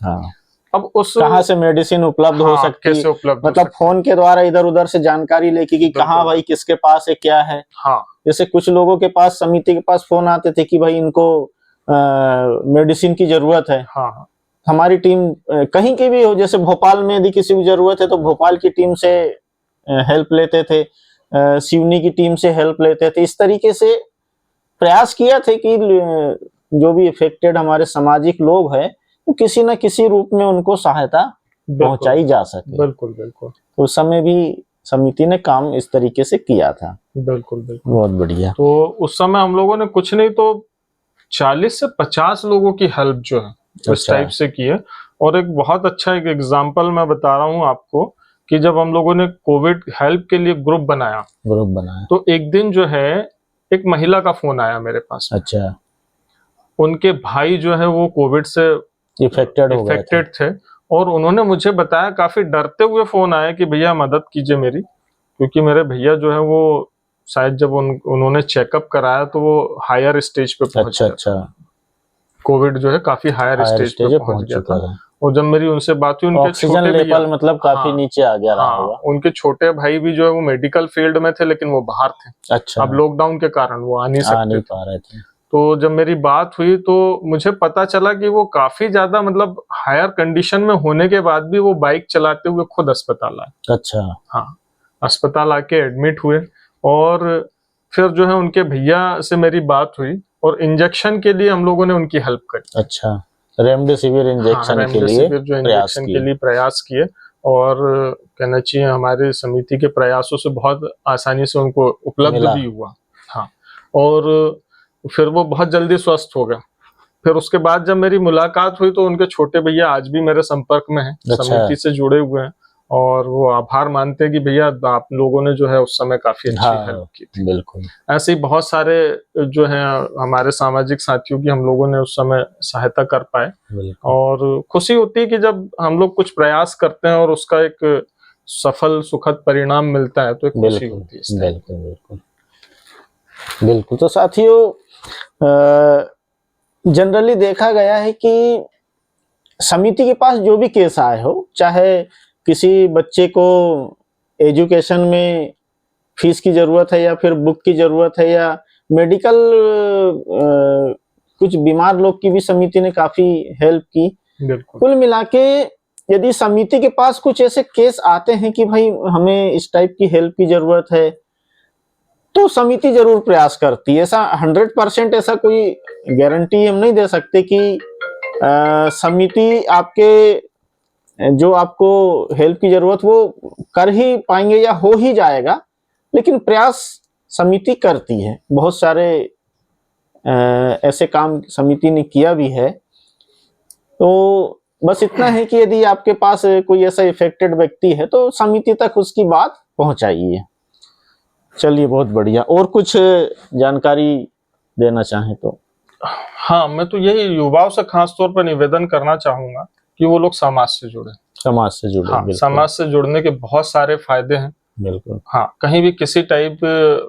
अब कहाँ से मेडिसिन उपलब्ध हो सकती है, मतलब फोन के द्वारा इधर उधर से जानकारी लेके कि कहाँ भाई किसके पास है, क्या है। जैसे कुछ लोगों के पास, समिति के पास फोन आते थे कि भाई इनको मेडिसिन की जरूरत है। हमारी टीम कहीं की भी हो, जैसे भोपाल में यदि किसी को जरूरत है तो भोपाल की टीम से हेल्प लेते थे, सिवनी की टीम से हेल्प लेते थे। इस तरीके से प्रयास किया थे कि जो भी इफेक्टेड हमारे सामाजिक लोग हैं, तो किसी न किसी रूप में उनको सहायता पहुंचाई जा सके। बिल्कुल। तो उस समय भी समिति ने काम इस तरीके से किया था। बिल्कुल। बहुत बढ़िया। तो उस समय हम लोगों ने कुछ नहीं तो 40 से 50 लोगों की हेल्प जो है इस टाइप से की है। और एक बहुत अच्छा एक एग्जाम्पल मैं बता रहा हूँ आपको कि जब हम लोगों ने कोविड हेल्प के लिए ग्रुप बनाया तो एक दिन जो है एक महिला का फोन आया मेरे पास। अच्छा। उनके भाई जो है वो कोविड से इफेक्टेड थे और उन्होंने मुझे बताया, काफी डरते हुए फोन आया कि भैया मदद कीजिए मेरी, क्योंकि मेरे भैया जो है वो शायद जब उन्होंने चेकअप कराया तो वो हायर स्टेज पे पहुंच अच्छा गया। अच्छा, कोविड जो है काफी हायर हायर स्टेज स्टेज पे पे पहुंच पहुंच गया चुका था। था। और जब मेरी उनसे बात हुई, उनके ऑक्सीजन छोटे भैया, लेवल मतलब काफी हाँ, नीचे आ गया रहा हाँ, होगा। उनके छोटे भाई भी जो है वो मेडिकल फील्ड में थे, लेकिन वो बाहर थे। अच्छा, अब लॉकडाउन के कारण वो आ नहीं आ सकते नहीं थे। पा रहे थे। तो जब मेरी बात हुई तो मुझे पता चला कि वो काफी ज्यादा मतलब हायर कंडीशन में होने के बाद भी वो बाइक चलाते हुए खुद अस्पताल आए। अच्छा हाँ, अस्पताल आके एडमिट हुए। और फिर जो है उनके भैया से मेरी बात हुई और इंजेक्शन के लिए हम लोगों ने उनकी हेल्प करी। अच्छा, रेमडेसिविर हाँ, इंजेक्शन के लिए रेमडेसिविर जो प्रयास इंजेक्शन के किए। लिए प्रयास किए। और कहना चाहिए हमारी समिति के प्रयासों से बहुत आसानी से उनको उपलब्ध मिला। भी हुआ। हाँ, और फिर वो बहुत जल्दी स्वस्थ हो गए। फिर उसके बाद जब मेरी मुलाकात हुई तो उनके छोटे भैया आज भी मेरे संपर्क में हैं, अच्छा। समिति से जुड़े हुए हैं। और वो आभार मानते हैं कि भैया आप लोगों ने जो है उस समय काफी अच्छी हाँ, हेल्प की थी। बिल्कुल। ऐसे ही बहुत सारे जो हैं हमारे सामाजिक साथियों की हम लोगों ने उस समय सहायता कर पाए। बिल्कुल और खुशी होती है कि जब हम लोग कुछ प्रयास करते हैं और उसका एक सफल सुखद परिणाम मिलता है तो एक खुशी बिल्कुल होती है इस टाइप। बिल्कुल बिल्कुल बिल्कुल। तो साथियों, जनरली देखा गया है कि समिति के पास जो भी केस आए हो, चाहे किसी बच्चे को एजुकेशन में फीस की जरूरत है या फिर बुक की जरूरत है या मेडिकल कुछ बीमार लोग की भी समिति ने काफी हेल्प की। बिल्कुल कुल मिला के यदि समिति के पास कुछ ऐसे केस आते हैं कि भाई हमें इस टाइप की हेल्प की जरूरत है, तो समिति जरूर प्रयास करती है। ऐसा 100% ऐसा कोई गारंटी हम नहीं दे सकते कि समिति आपके जो आपको हेल्प की जरूरत वो कर ही पाएंगे या हो ही जाएगा, लेकिन प्रयास समिति करती है। बहुत सारे ऐसे काम समिति ने किया भी है। तो बस इतना है कि यदि आपके पास कोई ऐसा इफेक्टेड व्यक्ति है तो समिति तक उसकी बात पहुंचाइए। चलिए, बहुत बढ़िया। और कुछ जानकारी देना चाहें तो? हाँ, मैं तो यही युवाओं से खास तौर पर निवेदन करना चाहूंगा कि वो लोग समाज से जुड़े। समाज से जुड़े। हाँ, बिल्कुल समाज से जुड़ने के बहुत सारे फायदे हैं। बिल्कुल। हाँ, कहीं भी किसी टाइप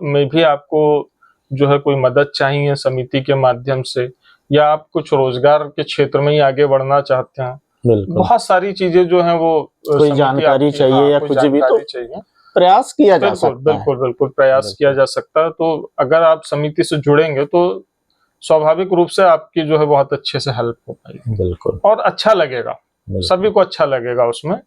में भी आपको जो है कोई मदद चाहिए समिति के माध्यम से, या आप कुछ रोजगार के क्षेत्र में ही आगे बढ़ना चाहते हैं, बिल्कुल। बहुत सारी चीजें जो हैं वो कोई समिति जानकारी आपकी, चाहिए हाँ, या कोई कुछ भी तो जानकारी चाहिए, प्रयास किया जा बिल्कुल सकता है। बिल्कुल बिल्कुल प्रयास बिल्कुल। किया जा सकता है। तो अगर आप समिति से जुड़ेंगे तो स्वाभाविक रूप से आपकी जो है बहुत अच्छे से हेल्प हो पाएगी बिल्कुल और अच्छा लगेगा, सभी को अच्छा लगेगा उसमें।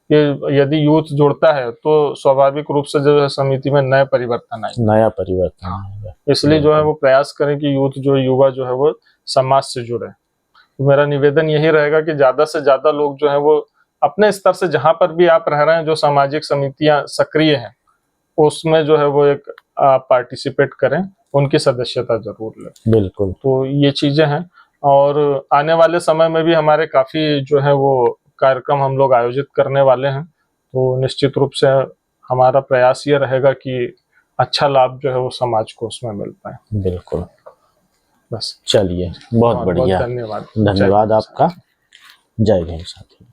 कि यदि यूथ जुड़ता है तो स्वाभाविक रूप से जो है समिति में नए परिवर्तन आएंगे। नया परिवर्तन आएगा। इसलिए जो है वो प्रयास करें कि यूथ जो युवा जो है वो समाज से जुड़े। तो मेरा निवेदन यही रहेगा कि ज्यादा से ज्यादा लोग जो है वो अपने स्तर से जहां पर भी आप रह रहे हैं, जो सामाजिक समितियां सक्रिय हैं उसमें जो है वो एक पार्टिसिपेट करें, उनकी सदस्यता जरूर लें। बिल्कुल। तो ये चीजें हैं। और आने वाले समय में भी हमारे काफी जो है वो कार्यक्रम हम लोग आयोजित करने वाले हैं। तो निश्चित रूप से हमारा प्रयास ये रहेगा कि अच्छा लाभ जो है वो समाज को उसमें मिल पाए। बिल्कुल। बस, चलिए, बहुत बढ़िया। धन्यवाद। धन्यवाद आपका। जय भीम साथी।